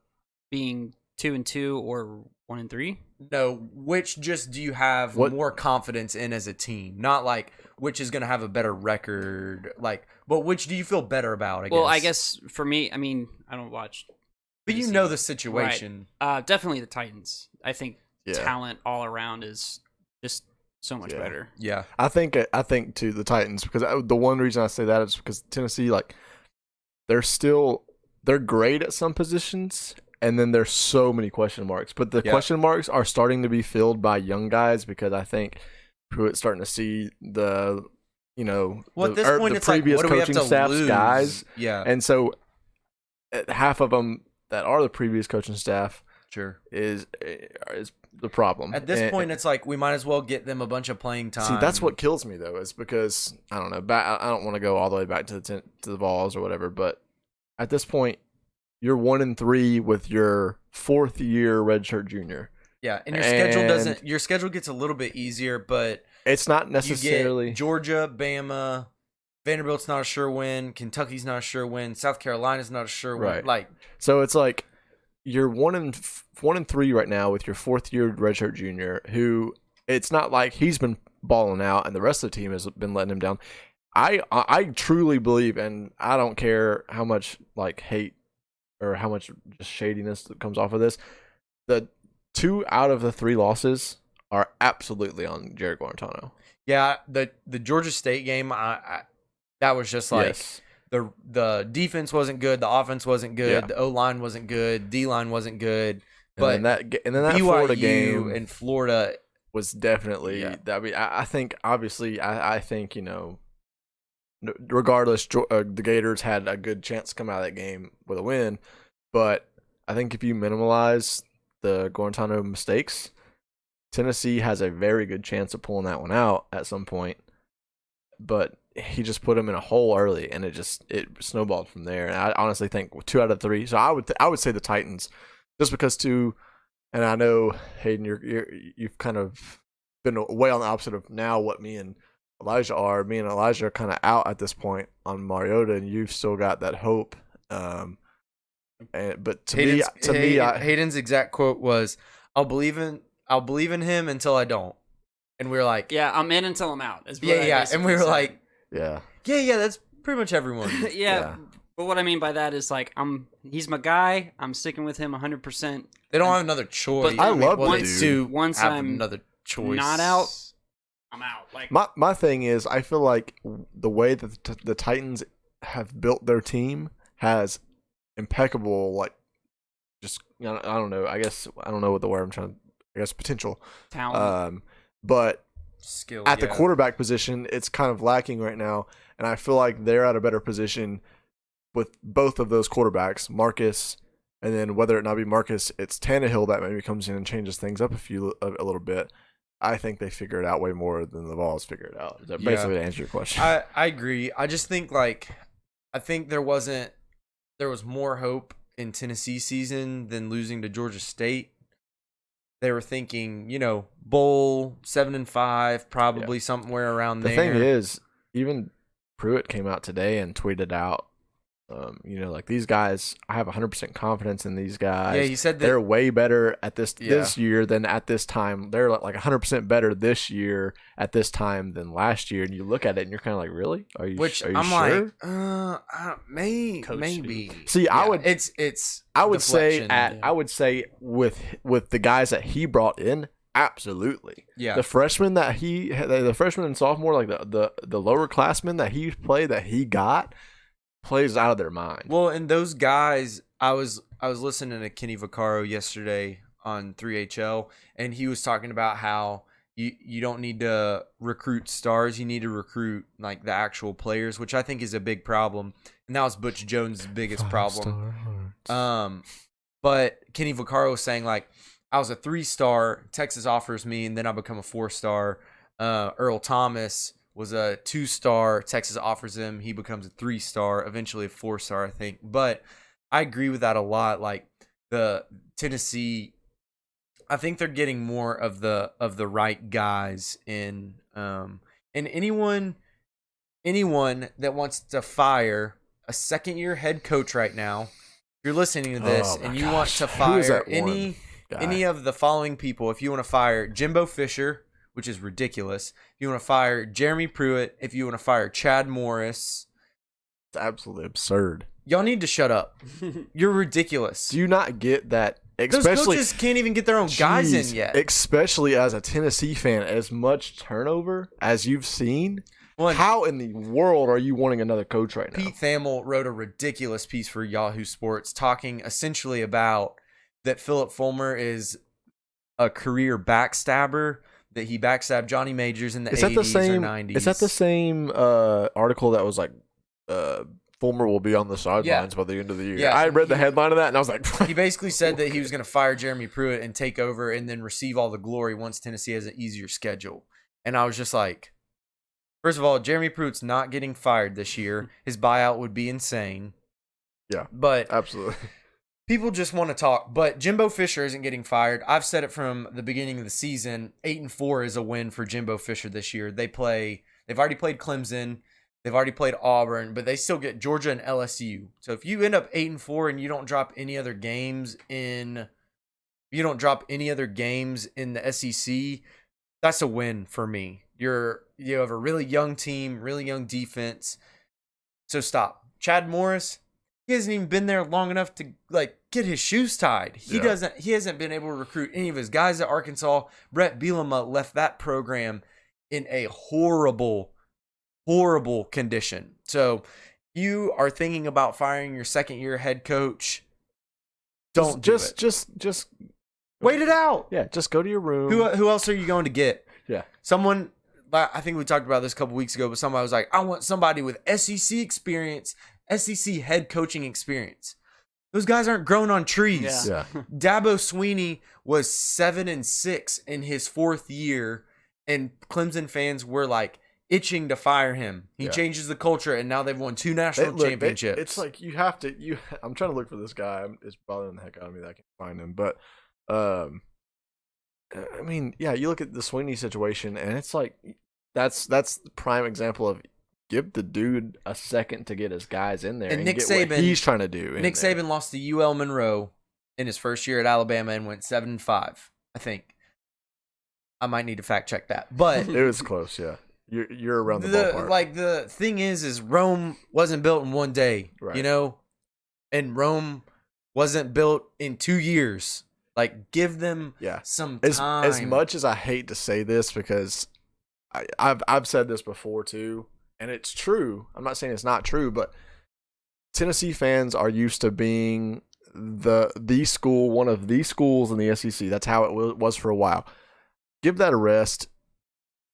Speaker 2: or 1-3?
Speaker 3: No, which just do you have more confidence in as a team? Not like which is going to have a better record, like, but which do you feel better about?
Speaker 2: I guess for me, I mean, I don't watch,
Speaker 3: but you know the situation.
Speaker 2: right. Definitely the Titans. I think
Speaker 1: Yeah.
Speaker 2: talent all around is just so much better.
Speaker 3: Yeah,
Speaker 1: I think too the Titans, because the one reason I say that is because Tennessee, like, they're great at some positions, and then there's so many question marks. But the question marks are starting to be filled by young guys, because I think Pruitt's starting to see the
Speaker 3: at this point,
Speaker 1: the
Speaker 3: it's like,
Speaker 1: previous
Speaker 3: what do we have
Speaker 1: coaching
Speaker 3: to
Speaker 1: staff's
Speaker 3: lose?
Speaker 1: guys,
Speaker 3: Yeah,
Speaker 1: and so half of them that are the previous coaching staff
Speaker 3: sure.
Speaker 1: is the problem.
Speaker 3: At this point, it's like we might as well get them a bunch of playing time.
Speaker 1: See, that's what kills me though, is because I don't know. I don't want to go all the way back to the Vols or whatever, but at this point, you're 1-3 with your 4th year redshirt junior.
Speaker 3: Yeah, and your schedule gets a little bit easier, but
Speaker 1: It's not
Speaker 3: you
Speaker 1: necessarily
Speaker 3: get Georgia, Bama, Vanderbilt's not a sure win. Kentucky's not a sure win. South Carolina's not a sure win.
Speaker 1: Right.
Speaker 3: Like,
Speaker 1: so it's like you're 1-3 right now with your 4th-year redshirt junior, who it's not like he's been balling out and the rest of the team has been letting him down. I truly believe, and I don't care how much like hate or how much just shadiness that comes off of this, the 2 out of the 3 losses are absolutely on Jared Guarantano.
Speaker 3: yeah, the Georgia State game, I that was just like the defense wasn't good, the offense wasn't good, the O line wasn't good, D line wasn't good, but
Speaker 1: and then that
Speaker 3: BYU
Speaker 1: Florida game
Speaker 3: and Florida
Speaker 1: was definitely.
Speaker 3: Yeah.
Speaker 1: I mean, I think obviously, I think regardless, the Gators had a good chance to come out of that game with a win, but I think if you minimize the Guarantano mistakes, Tennessee has a very good chance of pulling that one out at some point. But he just put him in a hole early, and it snowballed from there. And I honestly think 2 out of 3. So I would say the Titans, just because 2. And I know Hayden, you've kind of been way on the opposite of now what me and Elijah are. Me and Elijah are kind of out at this point on Mariota, and you've still got that hope. But to me,
Speaker 3: Hayden's exact quote was, "I'll believe in him until I don't." And we were like,
Speaker 2: "Yeah, I'm in until I'm out."
Speaker 3: And we were like,
Speaker 1: "Yeah,
Speaker 3: that's pretty much everyone."
Speaker 2: yeah. But what I mean by that is like he's my guy. I'm sticking with him 100%.
Speaker 3: They don't have another choice.
Speaker 1: But I love
Speaker 2: once I'm
Speaker 3: another choice.
Speaker 2: Not out, I'm out. Like
Speaker 1: my thing is, I feel like the way that the Titans have built their team has impeccable, like, just I don't know. I guess I don't know what the word I'm trying. I guess potential
Speaker 2: talent.
Speaker 1: But
Speaker 3: skill
Speaker 1: at the quarterback position, it's kind of lacking right now, and I feel like they're at a better position with both of those quarterbacks, Marcus, and then whether it not be Marcus, it's Tannehill that maybe comes in and changes things up a little bit. I think they figure it out way more than the Vols figure it out. That basically to answer your question.
Speaker 3: I agree. I just think I think there was more hope in Tennessee season than losing to Georgia State. They were thinking, bowl 7-5, probably somewhere around there.
Speaker 1: The thing is, even Pruitt came out today and tweeted out, like, these guys, I have 100% confidence in these guys.
Speaker 3: Yeah, he said that
Speaker 1: they're way better at this year than at this time. They're like 100% better this year at this time than last year. And you look at it and you're kind of like, really? Are you sure?
Speaker 3: Like, maybe.
Speaker 1: See, I would. I would
Speaker 3: deflection.
Speaker 1: I would say with the guys that he brought in, absolutely.
Speaker 3: Yeah.
Speaker 1: The freshmen and sophomore, like the lower classmen that he played, that he got, plays out of their mind.
Speaker 3: Well, and those guys, I was listening to Kenny Vaccaro yesterday on 3HL, and he was talking about how you don't need to recruit stars, you need to recruit like the actual players, which I think is a big problem. And that was Butch Jones' biggest problem. But Kenny Vaccaro was saying, like, I was a 3-star, Texas offers me, and then I become a 4-star. Earl Thomas was a 2-star, Texas offers him, he becomes a 3-star, eventually a 4-star, I think. But I agree with that a lot. Like, the Tennessee, I think they're getting more of the right guys in, and anyone that wants to fire a second-year head coach right now, if you're listening to this and you want to fire any of the following people, if you want to fire Jimbo Fisher, which is ridiculous, if you want to fire Jeremy Pruitt, if you want to fire Chad Morris,
Speaker 1: it's absolutely absurd.
Speaker 3: Y'all need to shut up. You're ridiculous.
Speaker 1: Do you not get that?
Speaker 3: Those coaches can't even get their own guys in yet.
Speaker 1: Especially as a Tennessee fan, as much turnover as you've seen, how in the world are you wanting another coach right now?
Speaker 3: Pete Thamel wrote a ridiculous piece for Yahoo Sports talking essentially about that Philip Fulmer is a career backstabber, that he backstabbed Johnny Majors in the 80s or 90s.
Speaker 1: Is that the same article that was like Fulmer will be on the sidelines by the end of the year?
Speaker 3: Yeah,
Speaker 1: I read the headline of that and I was like,
Speaker 3: he basically said that he was going to fire Jeremy Pruitt and take over and then receive all the glory once Tennessee has an easier schedule. And I was just like, first of all, Jeremy Pruitt's not getting fired this year. His buyout would be insane.
Speaker 1: Yeah,
Speaker 3: but
Speaker 1: absolutely.
Speaker 3: People just want to talk, but Jimbo Fisher isn't getting fired. I've said it from the beginning of the season. 8-4 is a win for Jimbo Fisher this year. They've already played Clemson. They've already played Auburn, but they still get Georgia and LSU. So if you end up 8-4 and you don't drop any other games in the SEC, that's a win for me. You have a really young team, really young defense. So stop. Chad Morris, he hasn't even been there long enough to get his shoes tied. He hasn't been able to recruit any of his guys at Arkansas. Brett Bielema left that program in a horrible condition. So you are thinking about firing your second year head coach.
Speaker 1: Just
Speaker 3: wait it out.
Speaker 1: Yeah, just go to your room.
Speaker 3: Who else are you going to get?
Speaker 1: Yeah.
Speaker 3: Someone, I think we talked about this a couple weeks ago, but somebody was like, I want somebody with SEC experience, SEC head coaching experience. Those guys aren't grown on trees.
Speaker 1: Yeah.
Speaker 3: Dabo Swinney was 7-6 in his fourth year, and Clemson fans were itching to fire him. He changes the culture, and now they've won 2 national championships.
Speaker 1: It's like you have to. I'm trying to look for this guy. It's bothering the heck out of me that I can't find him. But, I mean, yeah, you look at the Swinney situation, and it's like that's the prime example of give the dude a second to get his guys in there and
Speaker 3: Nick
Speaker 1: get
Speaker 3: Saban,
Speaker 1: what he's trying to do.
Speaker 3: Nick Saban lost to UL Monroe in his first year at Alabama and went 7-5. I think. I might need to fact check that, but
Speaker 1: it was close. Yeah, you're around the ballpark.
Speaker 3: The thing is Rome wasn't built in one day,
Speaker 1: right.
Speaker 3: and Rome wasn't built in 2 years. Give them some time.
Speaker 1: As much as I hate to say this, because I've said this before too, and it's true. I'm not saying it's not true, but Tennessee fans are used to being the school, one of the schools in the SEC. That's how it was for a while. Give that a rest.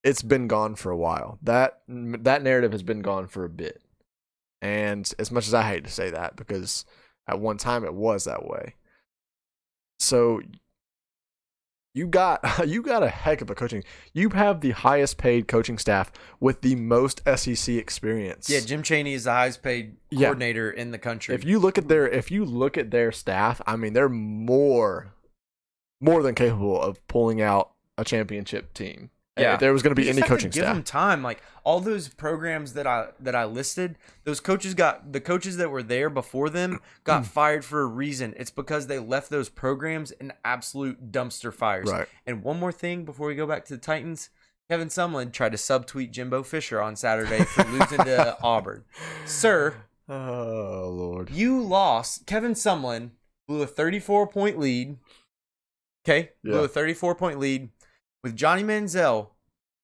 Speaker 1: It's been gone for a while. That narrative has been gone for a bit. And as much as I hate to say that, because at one time it was that way. So you got a heck of a coaching. You have the highest paid coaching staff with the most SEC experience.
Speaker 3: Yeah, Jim Chaney is the highest paid coordinator in the country.
Speaker 1: If you look at their staff, I mean, they're more than capable of pulling out a championship team. Yeah, if there was going to be any coaching staff.
Speaker 3: Give them time. All those programs that I listed, the coaches that were there before them got fired for a reason. It's because they left those programs in absolute dumpster fires.
Speaker 1: Right.
Speaker 3: And one more thing before we go back to the Titans, Kevin Sumlin tried to subtweet Jimbo Fisher on Saturday for losing to Auburn. Sir,
Speaker 1: oh Lord,
Speaker 3: you lost. Kevin Sumlin blew a 34-point lead. Okay, blew a 34-point lead. With Johnny Manziel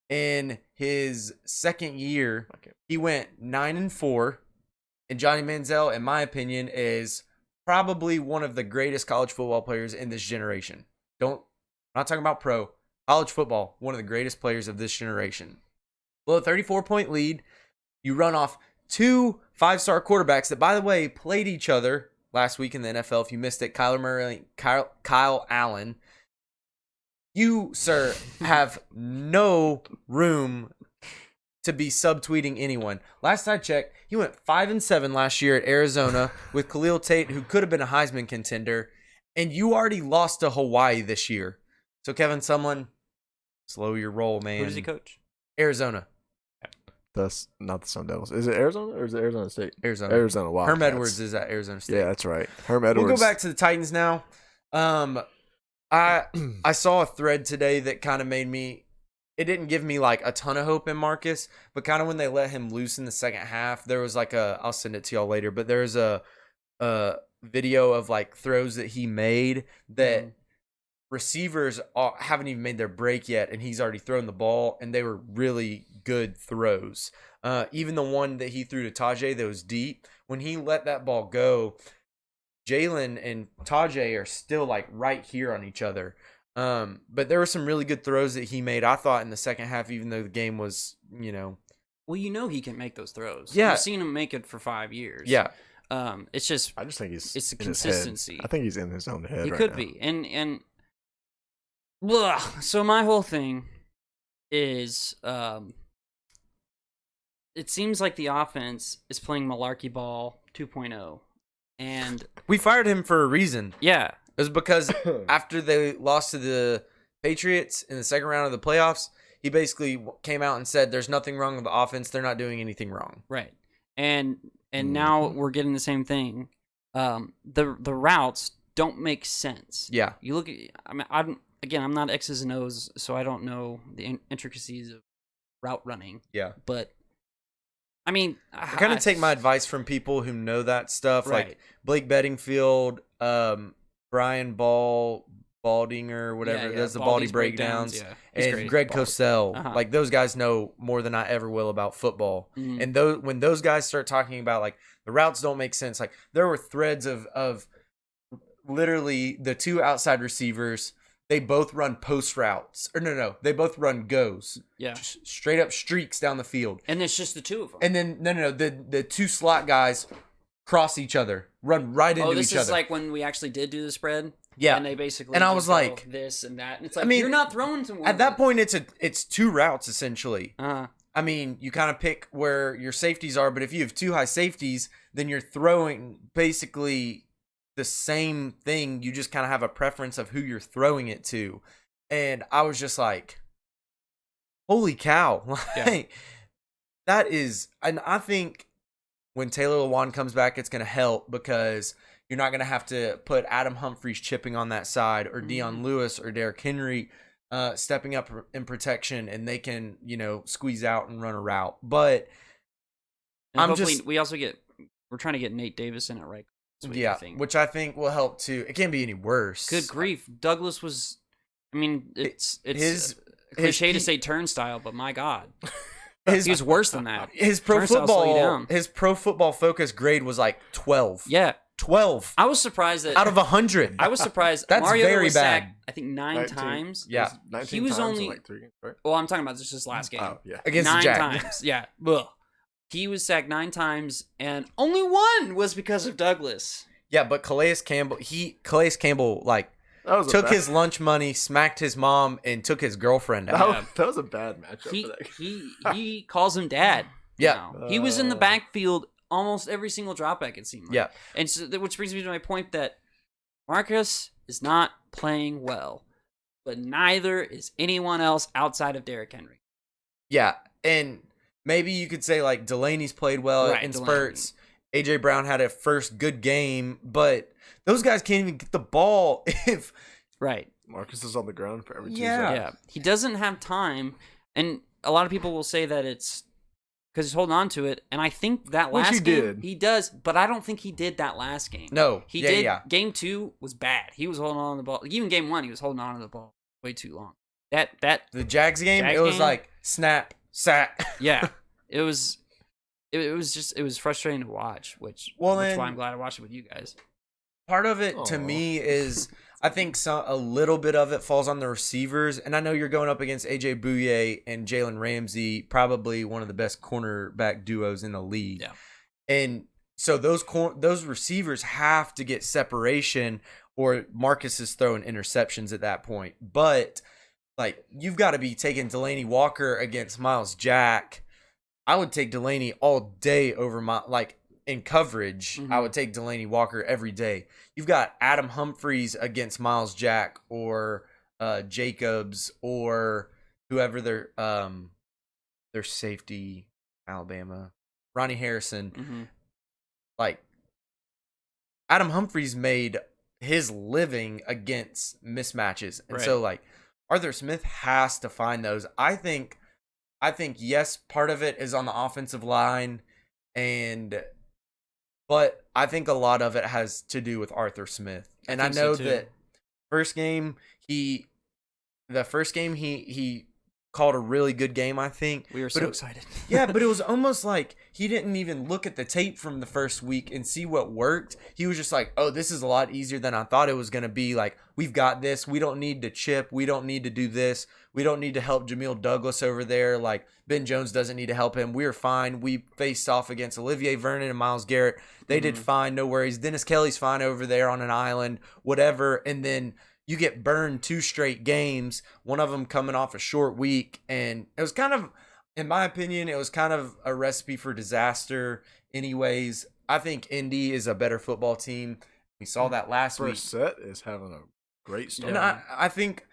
Speaker 3: in his second year, he went 9-4. And Johnny Manziel, in my opinion, is probably one of the greatest college football players in this generation. I'm not talking about pro. College football, one of the greatest players of this generation. Well, a 34-point lead. You run off 2 5-star quarterbacks that, by the way, played each other last week in the NFL. If you missed it, Kyler Murray, Kyle Allen. You, sir, have no room to be subtweeting anyone. Last I checked, he went 5-7 last year at Arizona with Khalil Tate, who could have been a Heisman contender, and you already lost to Hawaii this year. So, Kevin Sumlin, slow your roll, man.
Speaker 2: Who does he coach?
Speaker 3: Arizona.
Speaker 1: That's not the Sun Devils. Is it Arizona or is it Arizona State?
Speaker 3: Arizona.
Speaker 1: Wow.
Speaker 3: Herm Edwards is at Arizona State.
Speaker 1: Yeah, that's right. Herm Edwards.
Speaker 3: We'll go back to the Titans now. I saw a thread today that kind of made me, it didn't give me a ton of hope in Marcus, but kind of when they let him loose in the second half, there was I'll send it to y'all later, but there's a video of throws that he made that receivers haven't even made their break yet, and he's already thrown the ball, and they were really good throws. Even the one that he threw to Tajay that was deep, when he let that ball go, Jalen and Tajay are still right here on each other. But there were some really good throws that he made, I thought, in the second half, even though the game was,
Speaker 2: Well, he can make those throws.
Speaker 3: Yeah.
Speaker 2: You've seen him make it for 5 years.
Speaker 3: Yeah.
Speaker 2: It's just,
Speaker 1: I just think
Speaker 2: it's the
Speaker 1: in his
Speaker 2: consistency.
Speaker 1: head. I think he's in his own head.
Speaker 2: He
Speaker 1: right
Speaker 2: could
Speaker 1: now.
Speaker 2: be. And so my whole thing is, it seems like the offense is playing malarkey ball 2.0. And
Speaker 3: we fired him for a reason.
Speaker 2: Yeah.
Speaker 3: It was because after they lost to the Patriots in the second round of the playoffs, he basically came out and said there's nothing wrong with the offense. They're not doing anything wrong.
Speaker 2: Right. And now we're getting the same thing. The routes don't make sense.
Speaker 3: Yeah.
Speaker 2: You look at, I mean, I'm not X's and O's, so I don't know the intricacies of route running.
Speaker 3: Yeah.
Speaker 2: But I mean,
Speaker 3: I kind of take my advice from people who know that stuff,
Speaker 2: right.
Speaker 3: like Blake Bedingfield, Brian Baldinger, whatever, does the Baldy breakdowns, and Greg Cosell. Like, those guys know more than I ever will about football. And when those guys start talking about, like, the routes don't make sense, like, there were threads of literally the two outside receivers. They both run post routes. Or no. They both run goes.
Speaker 2: Yeah.
Speaker 3: Straight up streaks down the field.
Speaker 2: And it's just the two of them.
Speaker 3: And then, no. The two slot guys cross each other, run right into each other.
Speaker 2: Oh, this is like when we actually did do the spread?
Speaker 3: Yeah.
Speaker 2: And they basically
Speaker 3: and I was like,
Speaker 2: this and that. And it's like, you're not throwing to one.
Speaker 3: At that point, it's two routes, essentially.
Speaker 2: Uh-huh.
Speaker 3: I mean, you kind of pick where your safeties are, but if you have two high safeties, then you're throwing basically the same thing. You just kind of have a preference of who you're throwing it to. And I was just like, holy cow. Like, that is, and I think when Taylor Lewan comes back, it's going to help because you're not going to have to put Adam Humphries chipping on that side or Dion Lewis or Derrick Henry stepping up in protection, and they can, squeeze out and run a route. But
Speaker 2: we're trying to get Nate Davis in it, right?
Speaker 3: Yeah, which I think will help too. It can't be any worse.
Speaker 2: Good grief. Douglas was, I mean, it's cliche to say turnstile, but my God. He was worse than that.
Speaker 3: His pro football focus grade was like 12.
Speaker 2: Yeah.
Speaker 3: 12.
Speaker 2: I was surprised that
Speaker 3: out of 100.
Speaker 2: I was surprised.
Speaker 3: That's
Speaker 2: Mariota
Speaker 3: very
Speaker 2: was
Speaker 3: bad.
Speaker 2: Sacked, I think 9 times.
Speaker 3: Yeah.
Speaker 2: He was only like
Speaker 1: 3 games, right?
Speaker 2: Well, I'm talking about just his last game.
Speaker 1: Oh, yeah.
Speaker 3: Against
Speaker 2: 9
Speaker 3: the Jag.
Speaker 2: times. Yeah. Ugh. He was sacked 9 times, and only 1 was because of Douglas.
Speaker 3: Yeah, but Calais Campbell like took his lunch money, smacked his mom, and took his girlfriend out.
Speaker 1: That was a bad matchup.
Speaker 2: He calls him dad.
Speaker 3: Yeah,
Speaker 2: he was in the backfield almost every single drop back, it seemed like.
Speaker 3: Yeah,
Speaker 2: and so, which brings me to my point that Marcus is not playing well, but neither is anyone else outside of Derrick Henry.
Speaker 3: Yeah, and maybe you could say like Delaney's played well in spurts. AJ Brown had a first good game, but those guys can't even get the ball if
Speaker 1: Marcus is on the ground for every 2
Speaker 3: seconds.
Speaker 2: Yeah, he doesn't have time, and a lot of people will say that it's because he's holding on to it, and I think that last game he does, but I don't think he did that last game.
Speaker 3: No,
Speaker 2: he did. Yeah. Game 2 was bad. He was holding on to the ball. Even game 1, he was holding on to the ball way too long. The
Speaker 3: Jags game, it was like snap, sack.
Speaker 2: Yeah, it was. It was frustrating to watch, which is why I'm glad I watched it with you guys.
Speaker 3: Part of it to me is I think a little bit of it falls on the receivers, and I know you're going up against AJ Bouye and Jalen Ramsey, probably one of the best cornerback duos in the league.
Speaker 2: Yeah,
Speaker 3: and so those receivers have to get separation, or Marcus is throwing interceptions at that point. But like you've got to be taking Delaney Walker against Miles Jack. I would take Delaney all day over in coverage. I would take Delaney Walker every day. You've got Adam Humphries against Miles Jack or Jacobs or whoever their safety, Alabama, Ronnie Harrison. Like Adam Humphries made his living against mismatches, and so like Arthur Smith has to find those. I think yes, part of it is on the offensive line, but I think a lot of it has to do with Arthur Smith. And I know that first game he called a really good game, I think.
Speaker 2: We were so excited.
Speaker 3: Yeah, but it was almost like he didn't even look at the tape from the first week and see what worked. He was just like, oh, this is a lot easier than I thought it was going to be. Like, we've got this. We don't need to chip. We don't need to do this. We don't need to help Jamil Douglas over there. Like, Ben Jones doesn't need to help him. We're fine. We faced off against Olivier Vernon and Myles Garrett. They did fine. No worries. Dennis Kelly's fine over there on an island, whatever. And then you get burned 2 straight games, one of them coming off a short week. And it was kind of, in my opinion, it was kind of a recipe for disaster anyways. I think Indy is a better football team. We saw that last week.
Speaker 1: Brissett is having a great start.
Speaker 3: And I think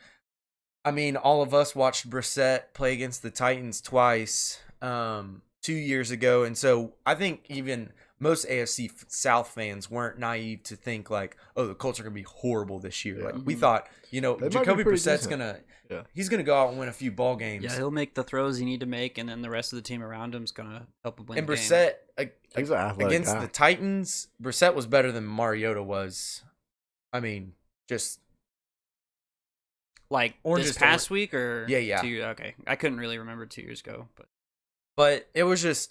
Speaker 3: I mean, all of us watched Brissett play against the Titans twice 2 years ago. And so I think even most AFC South fans weren't naive to think like, oh, the Colts are going to be horrible this year. Like we thought, Jacoby Brissett's going to he's going to go out and win a few ball games.
Speaker 2: Yeah, he'll make the throws he need to make, and then the rest of the team around him is going to help him win
Speaker 3: and
Speaker 2: the
Speaker 3: Brissett,
Speaker 2: game.
Speaker 3: Against the Titans, Brissett was better than Mariota was. I mean, just
Speaker 2: like this past week or
Speaker 3: yeah.
Speaker 2: Okay, I couldn't really remember 2 years ago,
Speaker 3: but it was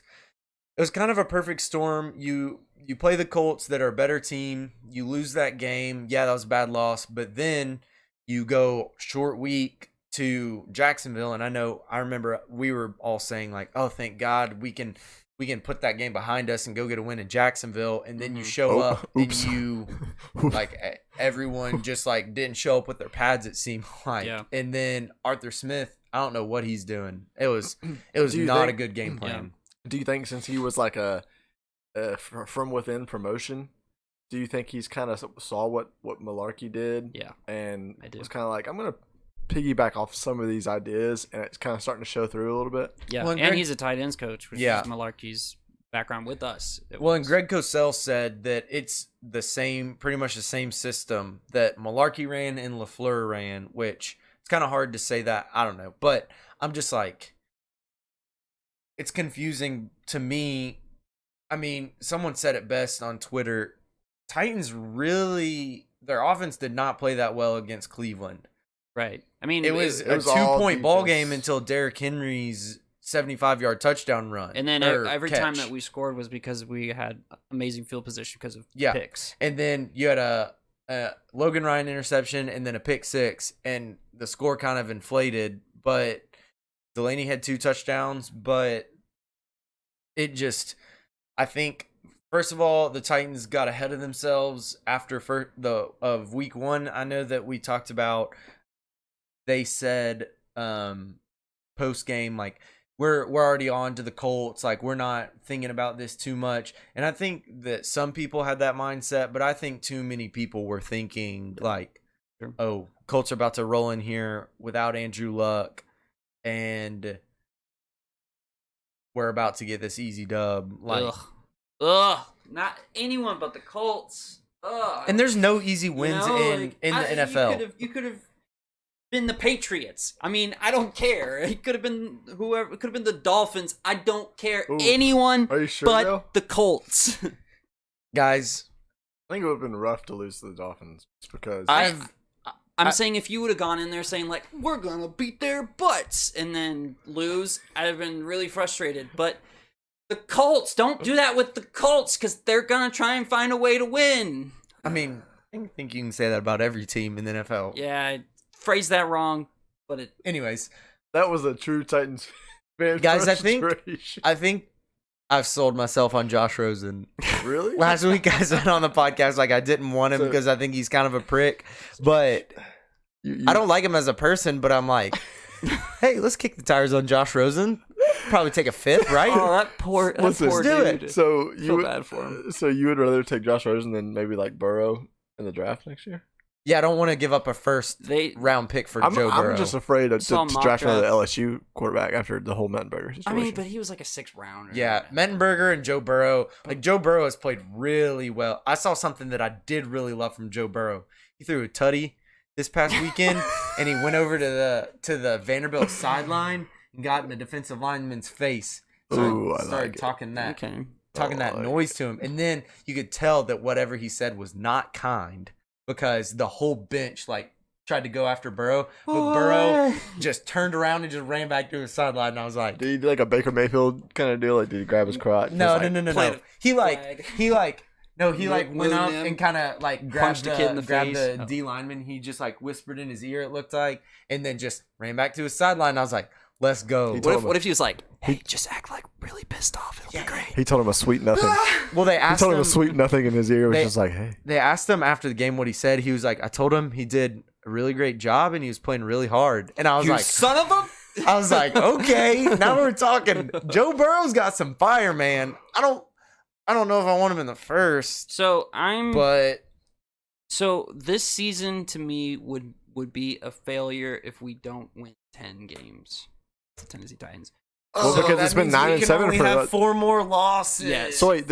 Speaker 3: kind of a perfect storm. You play the Colts that are a better team. You lose that game. Yeah, that was a bad loss. But then you go short week to Jacksonville, and I remember we were all saying like, "Oh, thank God we can put that game behind us and go get a win in Jacksonville." And then you show up and you like everyone just like didn't show up with their pads. It seemed like, and then Arthur Smith, I don't know what he's doing. It was not a good game plan.
Speaker 1: Yeah. Do you think since he was like a from within promotion, do you think he's kind of saw what Malarkey did?
Speaker 2: Yeah,
Speaker 1: and was kind of like, I'm gonna piggyback off some of these ideas, and it's kind of starting to show through a little bit.
Speaker 2: Yeah, well, and he's a tight ends coach, which is Malarkey's background with us.
Speaker 3: And Greg Cosell said that it's pretty much the same system that Malarkey ran and LaFleur ran, which it's kind of hard to say that. I don't know, but I'm just like, it's confusing to me. I mean, someone said it best on Twitter. Titans really, their offense did not play that well against Cleveland.
Speaker 2: Right. I mean,
Speaker 3: it was a 2-point ball game until Derrick Henry's 75-yard touchdown run.
Speaker 2: And then every time that we scored was because we had amazing field position because of picks.
Speaker 3: And then you had a Logan Ryan interception and then a pick six, and the score kind of inflated. But Delaney had 2 touchdowns, but it just, I think, first of all, the Titans got ahead of themselves after of week 1. I know that we talked about. They said post game like we're already on to the Colts, like we're not thinking about this too much. And I think that some people had that mindset, but I think too many people were thinking like, oh, Colts are about to roll in here without Andrew Luck, and we're about to get this easy dub. Like,
Speaker 2: not anyone but the Colts. Ugh.
Speaker 3: And there's no easy wins in the NFL.
Speaker 2: You could have been the Patriots. I mean, I don't care. It could have been whoever. It could have been the Dolphins. I don't care.
Speaker 1: Ooh.
Speaker 2: Anyone
Speaker 1: Are you sure,
Speaker 2: but
Speaker 1: though?
Speaker 2: the Colts.
Speaker 3: Guys,
Speaker 1: I think it would have been rough to lose to the Dolphins just because
Speaker 2: I'm saying if you would have gone in there saying like, we're gonna beat their butts and then lose, I'd have been really frustrated. But the Colts, don't do that with the Colts because they're gonna try and find a way to win.
Speaker 3: I mean, I think you can say that about every team in the NFL.
Speaker 2: Yeah, I phrased that wrong, but
Speaker 3: anyways,
Speaker 1: that was a true Titans fan.
Speaker 3: Guys, I think I've sold myself on Josh Rosen.
Speaker 1: Really?
Speaker 3: Last week I said on the podcast like I didn't want him because I think he's kind of a prick, but I don't like him as a person, but I'm like, hey, let's kick the tires on Josh Rosen. Probably take a 5th, right?
Speaker 2: Oh, that poor dude.
Speaker 1: So
Speaker 2: I feel bad for him.
Speaker 1: So you would rather take Josh Rosen than maybe like Burrow in the draft next year?
Speaker 3: Yeah, I don't want to give up a round pick for Joe Burrow.
Speaker 1: I'm just afraid to draft another LSU quarterback after the whole Mettenberger situation.
Speaker 2: I mean, but he was like a 6th rounder.
Speaker 3: Yeah, Mettenberger and Joe Burrow. Like, Joe Burrow has played really well. I saw something that I did really love from Joe Burrow. He threw a tutty this past weekend, and he went over to the Vanderbilt sideline and got in the defensive lineman's face. So I started talking that noise to him. And then you could tell that whatever he said was not kind, because the whole bench like tried to go after Burrow, but Burrow just turned around and just ran back to his sideline. And I was like,
Speaker 1: did he do like a Baker Mayfield kind of deal? Like, did he grab his crotch?
Speaker 3: No. He went up and kind of like grabbed the kid in the face. The D lineman. He just like whispered in his ear, it looked like, and then just ran back to his sideline. And I was like, let's go.
Speaker 2: What if he was like, hey, just act like really pissed off. It'll be great.
Speaker 1: He told him a sweet nothing.
Speaker 3: Well, he told
Speaker 1: him a sweet nothing in his ear. It was just like, hey.
Speaker 3: They asked him after the game what he said. He was like, I told him he did a really great job and he was playing really hard. And I was like,
Speaker 2: son of a.
Speaker 3: I was like, okay, now we're talking. Joe Burrow's got some fire, man. I don't know if I want him in the first.
Speaker 2: So So this season to me would be a failure if we don't win 10 games. The Tennessee Titans.
Speaker 1: Well, because it's been 9-7 for
Speaker 3: have 4 more losses.
Speaker 2: Yes.
Speaker 1: So wait,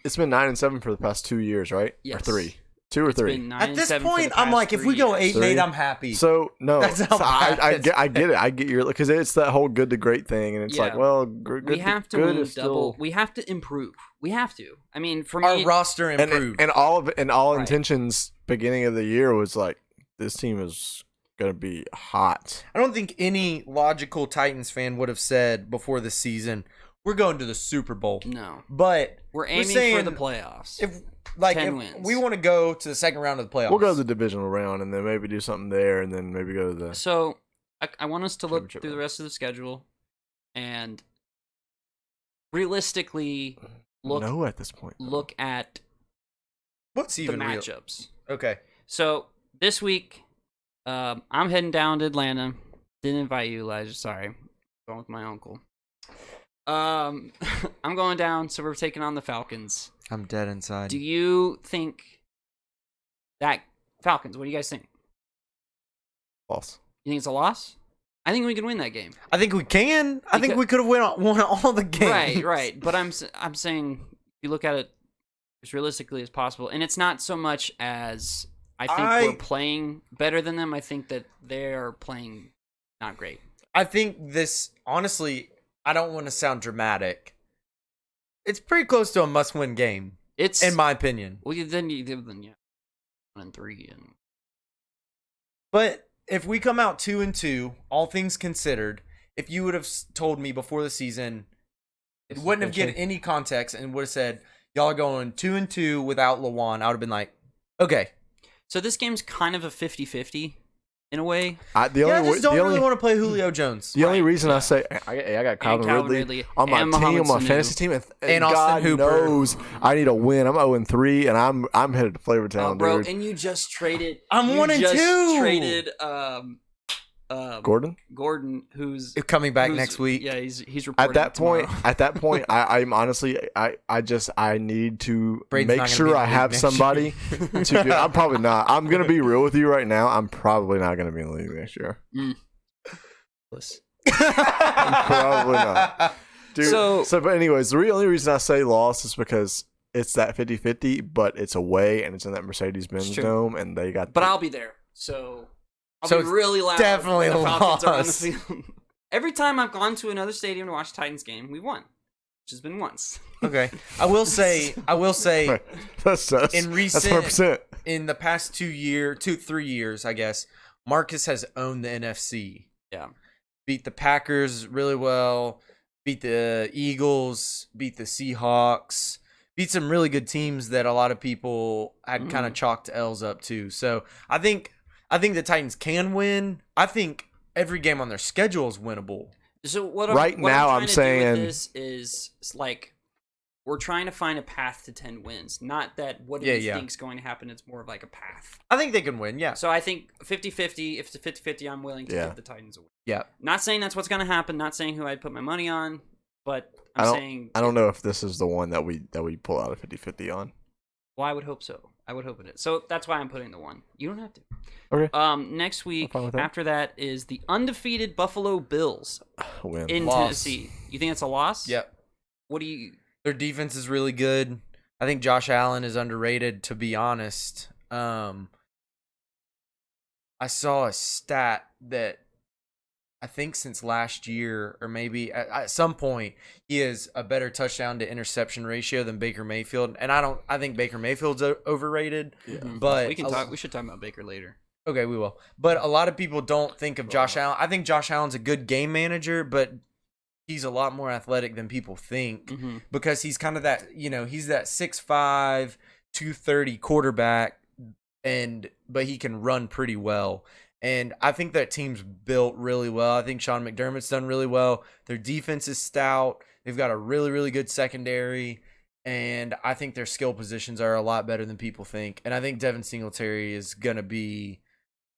Speaker 1: it's been 9-7 for the past 2 years, right?
Speaker 2: Yes.
Speaker 1: Or 3? 2 or
Speaker 2: It's
Speaker 1: 3?
Speaker 2: been 9
Speaker 3: At
Speaker 2: and
Speaker 3: this
Speaker 2: 7 for
Speaker 3: point,
Speaker 2: the
Speaker 3: I'm
Speaker 2: past
Speaker 3: like, if
Speaker 2: 3
Speaker 3: we go
Speaker 2: years.
Speaker 3: 8-8, I'm happy.
Speaker 1: So no,
Speaker 3: That's how
Speaker 1: I
Speaker 3: bad
Speaker 1: get it. I get your, because it's that whole good to great thing, and it's like,
Speaker 2: Yeah.
Speaker 1: well, good,
Speaker 2: We have to
Speaker 1: good
Speaker 2: win
Speaker 1: is
Speaker 2: double.
Speaker 1: still,
Speaker 2: We have to improve. We have to. I mean, for
Speaker 3: Our
Speaker 2: me,
Speaker 3: roster improved.
Speaker 1: and all of it, and all
Speaker 2: Right.
Speaker 1: intentions beginning of the year was like, this team is gonna be hot.
Speaker 3: I don't think any logical Titans fan would have said before the season, we're going to the Super Bowl.
Speaker 2: no.
Speaker 3: But
Speaker 2: We're aiming
Speaker 3: saying
Speaker 2: for the playoffs.
Speaker 3: if
Speaker 2: 10 wins.
Speaker 3: we want to go to the second round of the playoffs.
Speaker 1: We'll go to the divisional round, and then maybe do something there, and then maybe go to the.
Speaker 2: So I want us to look
Speaker 1: Championship
Speaker 2: through the
Speaker 1: round.
Speaker 2: rest of the schedule and realistically look
Speaker 1: No, at this point.
Speaker 2: look at
Speaker 3: What's
Speaker 2: the
Speaker 3: even real?
Speaker 2: matchups.
Speaker 3: Okay.
Speaker 2: So this week, I'm heading down to Atlanta. Didn't invite you, Elijah. Sorry, going with my uncle. I'm going down, so we're taking on the Falcons.
Speaker 3: I'm dead inside.
Speaker 2: Do you think that Falcons? What do you guys think?
Speaker 1: Loss.
Speaker 2: You think it's a loss? I think we can win that game.
Speaker 3: I think we can. I think we could have won all the games.
Speaker 2: Right. But I'm saying if you look at it as realistically as possible, and it's not so much as I think we're playing better than them. I think that they're playing not great.
Speaker 3: I think this, honestly, I don't want to sound dramatic. It's pretty close to a must-win game,
Speaker 2: It's
Speaker 3: in my opinion.
Speaker 2: well, then yeah, 1-3 and
Speaker 3: But if we come out 2-2, all things considered, if you would have told me before the season, it wouldn't have given any context and would have said, y'all are going 2-2 without Lawan, I would have been like, okay.
Speaker 2: so this game's kind of a 50-50 in a way.
Speaker 3: I just don't really want to play Julio Jones.
Speaker 1: The only
Speaker 2: Right,
Speaker 1: reason
Speaker 2: yeah.
Speaker 1: I say I got Calvin Ridley on my
Speaker 2: and
Speaker 1: team,
Speaker 2: Mohamed
Speaker 1: on my
Speaker 2: Sanu.
Speaker 1: fantasy team, and
Speaker 3: Austin
Speaker 1: God
Speaker 3: Hooper.
Speaker 1: knows I need a win. I'm 0-3, and I'm headed to Flavortown,
Speaker 2: Bro,
Speaker 1: dude.
Speaker 2: and you just traded.
Speaker 3: I'm
Speaker 2: you
Speaker 3: 1-2.
Speaker 2: just traded
Speaker 1: Gordon.
Speaker 2: Gordon, who's
Speaker 3: Coming back next week.
Speaker 2: Yeah, he's reporting
Speaker 1: At that point, I'm honestly, I need to
Speaker 3: Braden's not
Speaker 1: make
Speaker 3: gonna be
Speaker 1: sure
Speaker 3: in the
Speaker 1: I
Speaker 3: league
Speaker 1: have
Speaker 3: next
Speaker 1: somebody to do. I'm probably not. I'm gonna be real with you right now. I'm probably not gonna be in the league next year. I'm probably not. Dude, but anyways, the only reason I say loss is because it's that 50-50, but it's away and it's in that Mercedes-Benz
Speaker 2: True.
Speaker 1: Dome, and they got.
Speaker 2: But I'll be there, so I'll
Speaker 3: So
Speaker 2: be really loud.
Speaker 3: definitely
Speaker 2: when the Falcons are on the
Speaker 3: loss.
Speaker 2: field. Every time I've gone to another stadium to watch a Titans game, we won, which has been once.
Speaker 3: Okay. I will say
Speaker 1: that's
Speaker 3: in recent-
Speaker 1: that's 100%.
Speaker 3: in the past 3 years, I guess, Marcus has owned the NFC.
Speaker 2: Yeah.
Speaker 3: Beat the Packers really well, beat the Eagles, beat the Seahawks, beat some really good teams that a lot of people had kind of chalked L's up to. So I think the Titans can win. I think every game on their schedule is winnable.
Speaker 2: So what
Speaker 1: Right now, I'm
Speaker 2: trying to do
Speaker 1: saying-
Speaker 2: with this is like we're trying to find a path to 10 wins. Not that what do you think's going to happen. It's more of like a path.
Speaker 3: I think they can win, yeah.
Speaker 2: So I think 50-50. If it's a 50-50, I'm willing to give the Titans a win.
Speaker 3: Yeah.
Speaker 2: Not saying that's what's going to happen. Not saying who I'd put my money on. But I'm saying
Speaker 1: I don't know if this is the one that we pull out a 50-50 on.
Speaker 2: Well, I would hope so. I would hope it is. So that's why I'm putting the one. You don't have to.
Speaker 1: Okay.
Speaker 2: Next week,
Speaker 1: fine with that.
Speaker 2: after that, is the undefeated Buffalo Bills
Speaker 1: Win.
Speaker 2: in
Speaker 3: Loss.
Speaker 2: Tennessee. You think it's a loss?
Speaker 3: Yep.
Speaker 2: What do you...
Speaker 3: Their defense is really good. I think Josh Allen is underrated, to be honest. I saw a stat that I think since last year, or maybe at some point, he has a better touchdown to interception ratio than Baker Mayfield. And I think Baker Mayfield's overrated.
Speaker 1: Yeah.
Speaker 3: But
Speaker 2: We should talk about Baker later.
Speaker 3: Okay, we will. But a lot of people don't think of Josh Allen. I think Josh Allen's a good game manager, but he's a lot more athletic than people think because he's kind of that, he's that 6'5", 230 quarterback, but he can run pretty well. And I think that team's built really well. I think Sean McDermott's done really well. Their defense is stout. They've got a really, really good secondary. And I think their skill positions are a lot better than people think. And I think Devin Singletary is going to be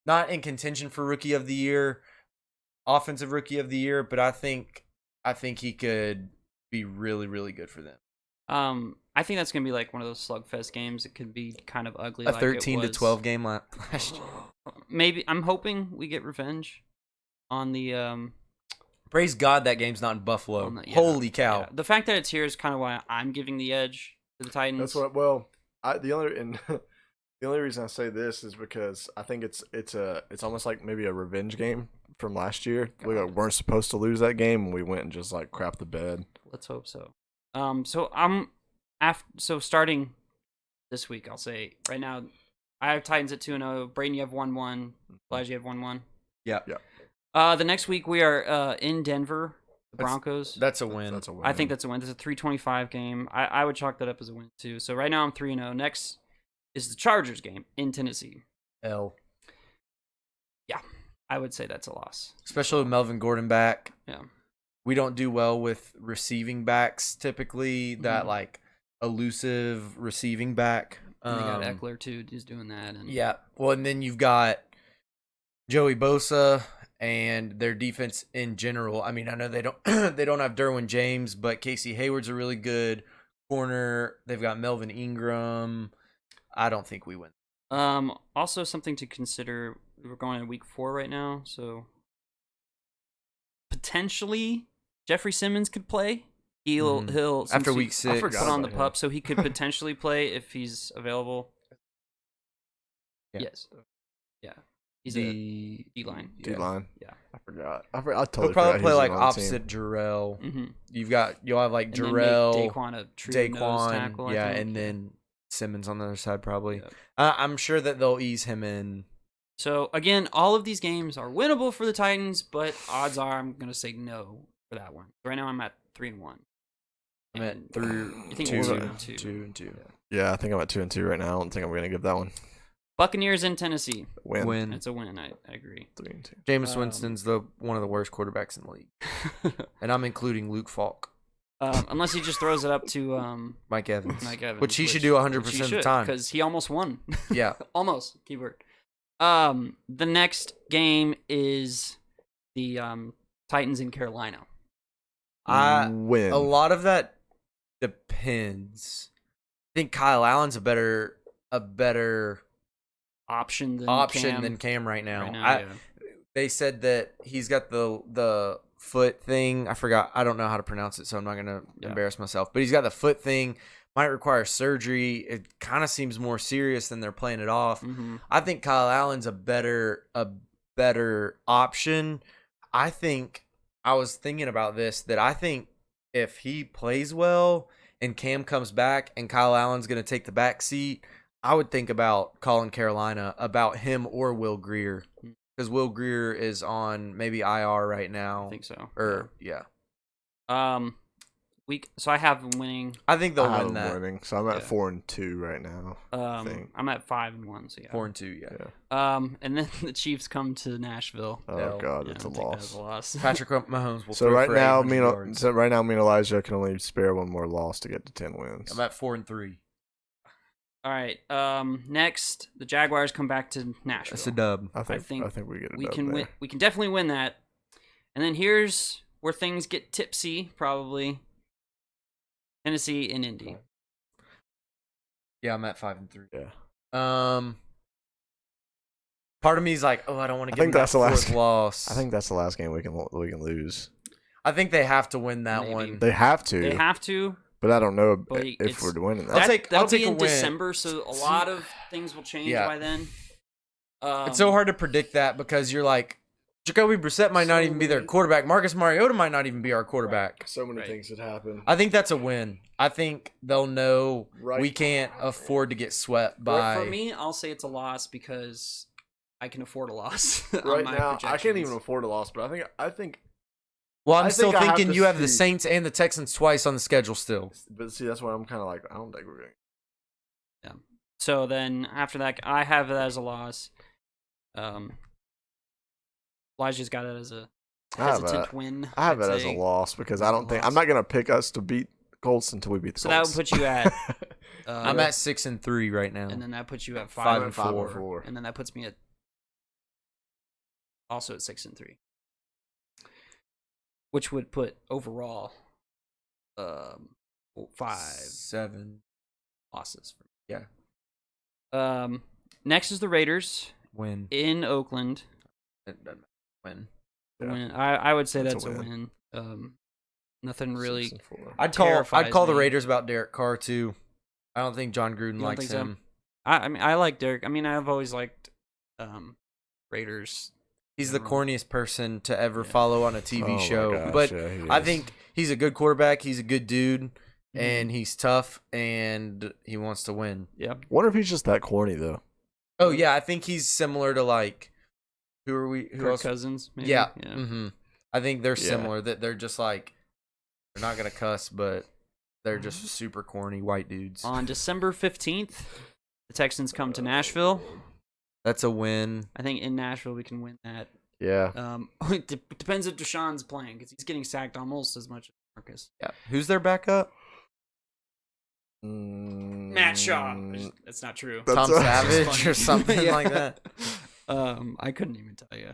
Speaker 3: not in contention for Rookie of the Year, Offensive Rookie of the Year, but I think he could be really, really good for them.
Speaker 2: I think that's gonna be like one of those slugfest games. It could be kind of ugly.
Speaker 3: A
Speaker 2: like
Speaker 3: 13
Speaker 2: it
Speaker 3: to
Speaker 2: was.
Speaker 3: 12 game last year.
Speaker 2: Maybe I'm hoping we get revenge on the
Speaker 3: Praise God that game's not in Buffalo.
Speaker 2: on the, yeah,
Speaker 3: Holy cow!
Speaker 2: yeah. The fact that it's here is kind of why I'm giving the edge to the Titans.
Speaker 1: That's what. Well, the only reason I say this is because I think it's almost like maybe a revenge game from last year. We weren't supposed to lose that game, and we went and just like crap the bed.
Speaker 2: Let's hope so. So starting this week, I'll say right now, I have Titans at 2-0. Braden, you have 1-1. Elijah, you have 1-1.
Speaker 3: Yeah.
Speaker 2: The next week we are in Denver, the Broncos.
Speaker 3: That's a win.
Speaker 1: That's a win.
Speaker 2: I think that's a win. This is a 325 game. I would chalk that up as a win too. So right now I'm 3-0. Next is the Chargers game in Tennessee.
Speaker 3: L.
Speaker 2: Yeah, I would say that's a loss.
Speaker 3: Especially with Melvin Gordon back.
Speaker 2: Yeah.
Speaker 3: We don't do well with receiving backs typically. That like elusive receiving back.
Speaker 2: And they got Eckler too. He's doing that. And
Speaker 3: yeah. Well, and then you've got Joey Bosa and their defense in general. I mean, I know they don't have Derwin James, but Casey Hayward's a really good corner. They've got Melvin Ingram. I don't think we win.
Speaker 2: Also something to consider. We're going in week 4 right now, so potentially Jeffrey Simmons could play. He'll
Speaker 3: after week 6
Speaker 2: put on the pup, so he could potentially play if he's available.
Speaker 3: Yeah.
Speaker 2: Yes. Yeah. He's a D-line.
Speaker 1: D-line.
Speaker 2: Yeah.
Speaker 1: I forgot. I totally
Speaker 3: He'll probably
Speaker 1: forgot
Speaker 3: play
Speaker 1: he was
Speaker 3: like
Speaker 1: on the
Speaker 3: opposite Jarrell.
Speaker 2: Mm-hmm.
Speaker 3: You'll have like
Speaker 2: And then
Speaker 3: Jarrell,
Speaker 2: make Daquan a true nose tackle,
Speaker 3: yeah,
Speaker 2: I think.
Speaker 3: and then Simmons on the other side probably.
Speaker 2: Yep.
Speaker 3: I'm sure that they'll ease him in.
Speaker 2: So again, all of these games are winnable for the Titans, but odds are I'm gonna say no for that one. Right now I'm at 3-1.
Speaker 3: I'm at
Speaker 2: You think
Speaker 3: 2
Speaker 2: we're
Speaker 3: and
Speaker 2: 2?
Speaker 3: 2.
Speaker 1: Yeah, I think I'm at 2-2 right now. I don't think I'm gonna give that one.
Speaker 2: Buccaneers in Tennessee.
Speaker 1: Win.
Speaker 2: It's a win. I agree.
Speaker 1: 3-2.
Speaker 3: Jameis Winston's one of the worst quarterbacks in the league, and I'm including Luke Falk,
Speaker 2: Unless he just throws it up to
Speaker 3: Mike Evans,
Speaker 2: Mike Evans,
Speaker 3: which he should do 100% of the time
Speaker 2: because he almost won.
Speaker 3: Yeah,
Speaker 2: almost. Keyword. The next game is the Titans in Carolina.
Speaker 1: Win.
Speaker 3: A lot of that depends. I think Kyle Allen's a better
Speaker 2: option
Speaker 3: than Cam right now.
Speaker 2: Yeah.
Speaker 3: They said that he's got the foot thing. I forgot. I don't know how to pronounce it, so I'm not gonna embarrass myself. But he's got the foot thing. Might require surgery. It kind of seems more serious than they're playing it off.
Speaker 2: Mm-hmm.
Speaker 3: I think Kyle Allen's a better option. I was thinking about this, that I think if he plays well and Cam comes back and Kyle Allen's going to take the back seat, I would think about calling Carolina about him or Will Grier, because Will Grier is on maybe IR right now.
Speaker 2: I think so.
Speaker 3: Yeah.
Speaker 2: So I have them winning.
Speaker 3: I think they'll
Speaker 1: I have
Speaker 3: win
Speaker 1: them
Speaker 3: that.
Speaker 1: winning, so I'm at 4-2 right now.
Speaker 2: I'm at 5-1. So yeah.
Speaker 3: 4-2. Yeah.
Speaker 2: And then the Chiefs come to Nashville.
Speaker 1: Oh God, it's a
Speaker 2: I think that's
Speaker 1: loss.
Speaker 2: a loss.
Speaker 3: Patrick Mahomes will
Speaker 1: So
Speaker 3: throw
Speaker 1: right
Speaker 3: for
Speaker 1: now,
Speaker 3: 800 yards.
Speaker 1: me and Elijah can only spare one more loss to get to 10 wins.
Speaker 3: I'm at 4-3.
Speaker 2: All right. Next, the Jaguars come back to Nashville.
Speaker 3: That's a dub.
Speaker 1: I think we get a dub
Speaker 2: can
Speaker 1: there.
Speaker 2: win. We can definitely win that. And then here's where things get tipsy, probably. Tennessee and Indy.
Speaker 3: Yeah, I'm at 5-3.
Speaker 1: Yeah.
Speaker 3: Part of me is like, oh, I don't want to
Speaker 1: I
Speaker 3: give
Speaker 1: think
Speaker 3: them
Speaker 1: that's
Speaker 3: that
Speaker 1: the
Speaker 3: fourth
Speaker 1: last
Speaker 3: loss.
Speaker 1: I think that's the last game we can lose.
Speaker 3: I think they have to win that
Speaker 2: Maybe.
Speaker 3: one.
Speaker 1: They have to.
Speaker 2: They have to.
Speaker 1: But I don't know
Speaker 2: But
Speaker 1: if we're winning that.
Speaker 2: That'll
Speaker 3: take
Speaker 2: be
Speaker 3: a
Speaker 2: in
Speaker 3: win.
Speaker 2: December, so a lot of things will change by then.
Speaker 3: It's so hard to predict that, because you're like, Jacoby Brissett might not even be their quarterback. Marcus Mariota might not even be our quarterback.
Speaker 1: So many things could happen.
Speaker 3: I think that's a win. I think they'll know we can't afford to get swept by.
Speaker 2: For me, I'll say it's a loss because I can afford a loss.
Speaker 1: Right now, I can't even afford a loss, but I think.
Speaker 3: Well, I'm
Speaker 1: I
Speaker 3: still
Speaker 1: think I have
Speaker 3: thinking
Speaker 1: to
Speaker 3: you have the
Speaker 1: see-
Speaker 3: Saints and the Texans twice on the schedule still.
Speaker 1: But see, that's why I'm kind of like, I don't think we're going.
Speaker 2: Yeah. So then after that, I have it as a loss. Elijah's got it as a hesitant win.
Speaker 1: I have
Speaker 2: I'd
Speaker 1: it as
Speaker 2: say.
Speaker 1: a loss because I don't think I'm not going to pick us to beat Colts until we beat the
Speaker 2: So that
Speaker 1: Colts.
Speaker 2: would put you at.
Speaker 3: I'm at 6-3 right now.
Speaker 2: And then that puts you at
Speaker 3: 5-4.
Speaker 1: 5-4.
Speaker 2: And then that puts me at also at 6-3, which would put overall 5,
Speaker 3: 7
Speaker 2: losses.
Speaker 3: Yeah.
Speaker 2: Next is the Raiders
Speaker 3: Win.
Speaker 2: in Oakland.
Speaker 3: Win.
Speaker 1: Yeah.
Speaker 2: Win. I would say
Speaker 1: That's
Speaker 2: that's
Speaker 1: a
Speaker 2: a
Speaker 1: win.
Speaker 2: win. Nothing really.
Speaker 1: 6-4.
Speaker 3: I'd call the
Speaker 2: me.
Speaker 3: Raiders about Derek Carr too. I don't think John Gruden
Speaker 2: don't
Speaker 3: likes
Speaker 2: think so?
Speaker 3: him.
Speaker 2: I mean, I like Derek. I mean, I've always liked Raiders.
Speaker 3: He's the corniest person to ever follow on a TV
Speaker 1: Oh my
Speaker 3: show.
Speaker 1: gosh,
Speaker 3: But
Speaker 1: yeah, he
Speaker 3: I
Speaker 1: is.
Speaker 3: think he's a good quarterback. He's a good dude, and he's tough, and he wants to win.
Speaker 2: Yep.
Speaker 1: Wonder if he's just that corny though.
Speaker 3: Oh yeah, I think he's similar to like who are we? Who
Speaker 2: Kirk
Speaker 3: else?
Speaker 2: Cousins. Maybe?
Speaker 3: Yeah.
Speaker 2: Yeah.
Speaker 3: Mm-hmm. I think they're
Speaker 1: Yeah.
Speaker 3: similar. That they're just like they're not gonna cuss, but they're just super corny white dudes.
Speaker 2: On December 15th, the Texans come to Nashville.
Speaker 3: That's a win.
Speaker 2: I think in Nashville we can win that.
Speaker 1: Yeah.
Speaker 2: It depends if Deshaun's playing because he's getting sacked almost as much as Marcus.
Speaker 3: Yeah. Who's their backup?
Speaker 2: Matt Shaw.
Speaker 1: Mm,
Speaker 2: That's not true.
Speaker 1: That's
Speaker 3: Tom
Speaker 1: a-
Speaker 3: Savage
Speaker 2: funny.
Speaker 3: or something
Speaker 2: Yeah.
Speaker 3: like that.
Speaker 2: I couldn't even tell you.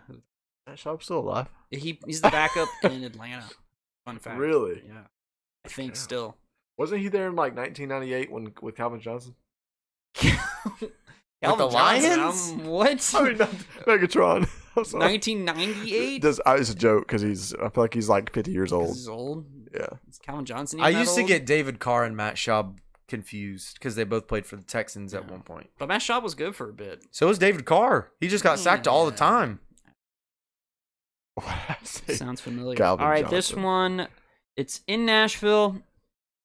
Speaker 1: Matt Schaub's still alive.
Speaker 2: He's the backup in Atlanta. Fun fact.
Speaker 1: Really?
Speaker 2: Yeah. I think
Speaker 1: Yeah.
Speaker 2: still.
Speaker 1: Wasn't he there in like 1998 with Calvin Johnson?
Speaker 2: Calvin
Speaker 3: the
Speaker 2: Johnson,
Speaker 3: Lions?
Speaker 2: what?
Speaker 1: I mean, not Megatron. I'm sorry.
Speaker 2: 1998?
Speaker 1: It's a joke because I feel like he's like 50 years old.
Speaker 2: He's old.
Speaker 1: Yeah.
Speaker 2: Is Calvin Johnson
Speaker 3: I
Speaker 2: even
Speaker 3: used
Speaker 2: that
Speaker 3: to
Speaker 2: old?
Speaker 3: get David Carr and Matt Schaub confused because they both played for the Texans at
Speaker 2: Yeah.
Speaker 3: one point.
Speaker 2: But Matt Schaub was good for a bit.
Speaker 3: So was David Carr. He just got sacked all the
Speaker 2: Yeah.
Speaker 3: time.
Speaker 2: Sounds familiar.
Speaker 1: Calvin
Speaker 2: All right, this
Speaker 1: Johnson.
Speaker 2: one, it's in Nashville.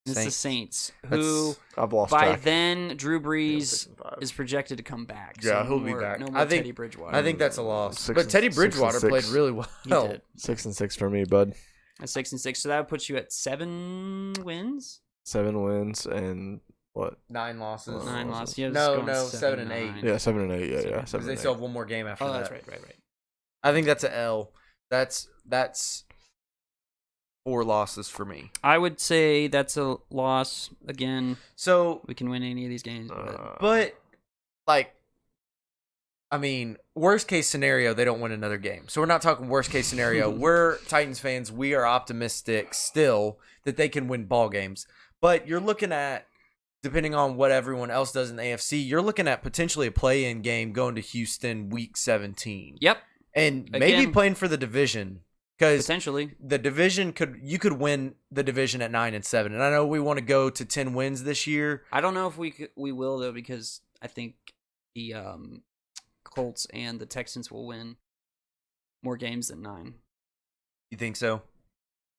Speaker 2: It's the
Speaker 3: Saints.
Speaker 2: Saints, who
Speaker 1: I've lost
Speaker 2: by
Speaker 1: track.
Speaker 2: then Drew
Speaker 1: Yeah,
Speaker 2: Brees
Speaker 1: 6-5.
Speaker 2: is projected to come back.
Speaker 3: Yeah,
Speaker 2: so
Speaker 3: he'll
Speaker 2: no
Speaker 3: be
Speaker 2: more-
Speaker 3: back.
Speaker 2: No
Speaker 3: I
Speaker 2: more
Speaker 3: think-
Speaker 2: Teddy Bridgewater.
Speaker 3: I think that's a loss.
Speaker 1: 6
Speaker 3: But
Speaker 1: and-
Speaker 3: Teddy
Speaker 1: 6 and
Speaker 3: Bridgewater
Speaker 1: 6.
Speaker 3: played really well.
Speaker 2: He did.
Speaker 1: 6-6 for me, bud.
Speaker 2: At 6-6, so that would put you at 7 wins.
Speaker 1: 7 wins and what?
Speaker 3: 9 losses.
Speaker 2: 9 losses. Yeah,
Speaker 3: No,
Speaker 2: it's going
Speaker 3: 7 and 8.
Speaker 2: 7-9.
Speaker 1: Yeah, 7 and 8. Yeah,
Speaker 2: Seven.
Speaker 1: yeah.
Speaker 3: Because
Speaker 1: 7
Speaker 3: they
Speaker 1: and
Speaker 3: still
Speaker 1: 8.
Speaker 3: have one more game after
Speaker 2: Oh,
Speaker 3: that.
Speaker 2: that's right.
Speaker 3: I think that's an L. That's 4 losses for me.
Speaker 2: I would say that's a loss. Again,
Speaker 3: So,
Speaker 2: we can win any of these games.
Speaker 3: but like, I mean, worst case scenario, they don't win another game. So we're not talking worst case scenario. We're Titans fans. We are optimistic still that they can win ball games. But you're looking at, depending on what everyone else does in the AFC, you're looking at potentially a play-in game going to Houston week 17.
Speaker 2: Yep,
Speaker 3: And maybe
Speaker 2: Again-
Speaker 3: playing for the division. Because
Speaker 2: potentially.
Speaker 3: the division you could win the division at 9 and 7. And I know we want to go to 10 wins this year.
Speaker 2: I don't know if we will though, because I think the Colts and the Texans will win more games than 9.
Speaker 3: You think so?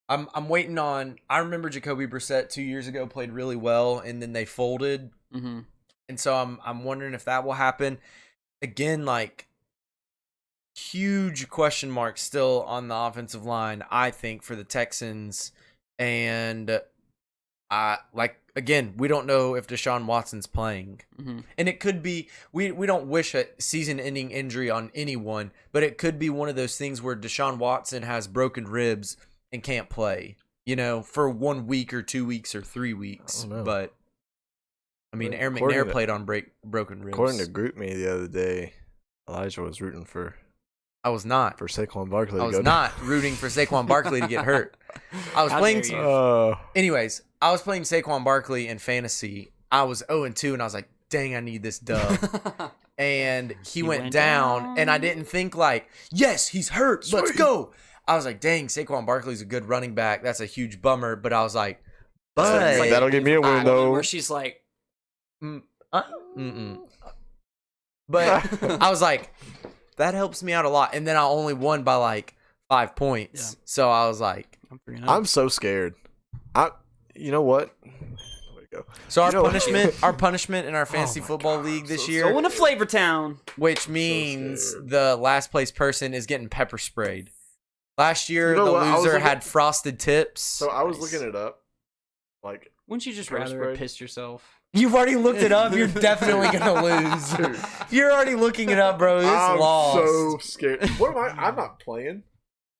Speaker 3: I'm waiting on. I remember Jacoby Brissett 2 years ago played really well, and then they folded,
Speaker 2: Mm-hmm.
Speaker 3: and so I'm wondering if that will happen again. Like, huge question mark still on the offensive line, I think, for the Texans, and again, we don't know if Deshaun Watson's playing.
Speaker 2: Mm-hmm.
Speaker 3: And it could be, we don't wish a season-ending injury on anyone, but it could be one of those things where Deshaun Watson has broken ribs and can't play, for 1 week or 2 weeks or 3 weeks.
Speaker 1: I don't know.
Speaker 3: But, I mean,
Speaker 1: But
Speaker 3: Aaron
Speaker 1: according
Speaker 3: McNair
Speaker 1: to-
Speaker 3: played on broken ribs.
Speaker 1: According to GroupMe the other day, Elijah was rooting for
Speaker 3: I was not.
Speaker 1: Saquon Barkley.
Speaker 3: I was not rooting for Saquon Barkley to get hurt. I was
Speaker 2: How
Speaker 3: playing.
Speaker 2: dare you.
Speaker 3: Anyways, I was playing Saquon Barkley in fantasy. I was 0-2, and I was like, dang, I need this dub. And he went down, and I didn't think like, yes, he's hurt. Let's
Speaker 1: Sweet.
Speaker 3: go. I was like, dang, Saquon Barkley's a good running back. That's a huge bummer. But I was like,
Speaker 2: It's
Speaker 3: but
Speaker 2: like
Speaker 1: that'll give me a win, though.
Speaker 2: Where she's like,
Speaker 3: mm-mm. But I was like, that helps me out a lot. And then I only won by like 5 points.
Speaker 2: Yeah.
Speaker 3: So I was like,
Speaker 1: I'm so scared. You know what? Way to go.
Speaker 3: so
Speaker 1: You know what?
Speaker 3: our punishment in our fantasy
Speaker 1: my
Speaker 3: football
Speaker 1: God,
Speaker 3: league
Speaker 1: I'm
Speaker 3: this
Speaker 1: so
Speaker 3: year,
Speaker 2: going to Flavor Town.
Speaker 3: which means
Speaker 1: scared.
Speaker 3: the last place person is getting pepper sprayed. Last year,
Speaker 1: You know
Speaker 3: the
Speaker 1: what? I was
Speaker 3: loser
Speaker 1: looking-
Speaker 3: had frosted tips.
Speaker 1: So I was
Speaker 2: Nice.
Speaker 1: looking it up. Like,
Speaker 2: Wouldn't you just
Speaker 1: Pepper
Speaker 2: rather
Speaker 1: spray?
Speaker 2: have pissed yourself?
Speaker 3: You've already looked it up. You're definitely gonna lose.
Speaker 1: Dude.
Speaker 3: You're already looking it up, bro. It's
Speaker 1: I'm
Speaker 3: lost.
Speaker 1: so scared. What am I? I'm not playing.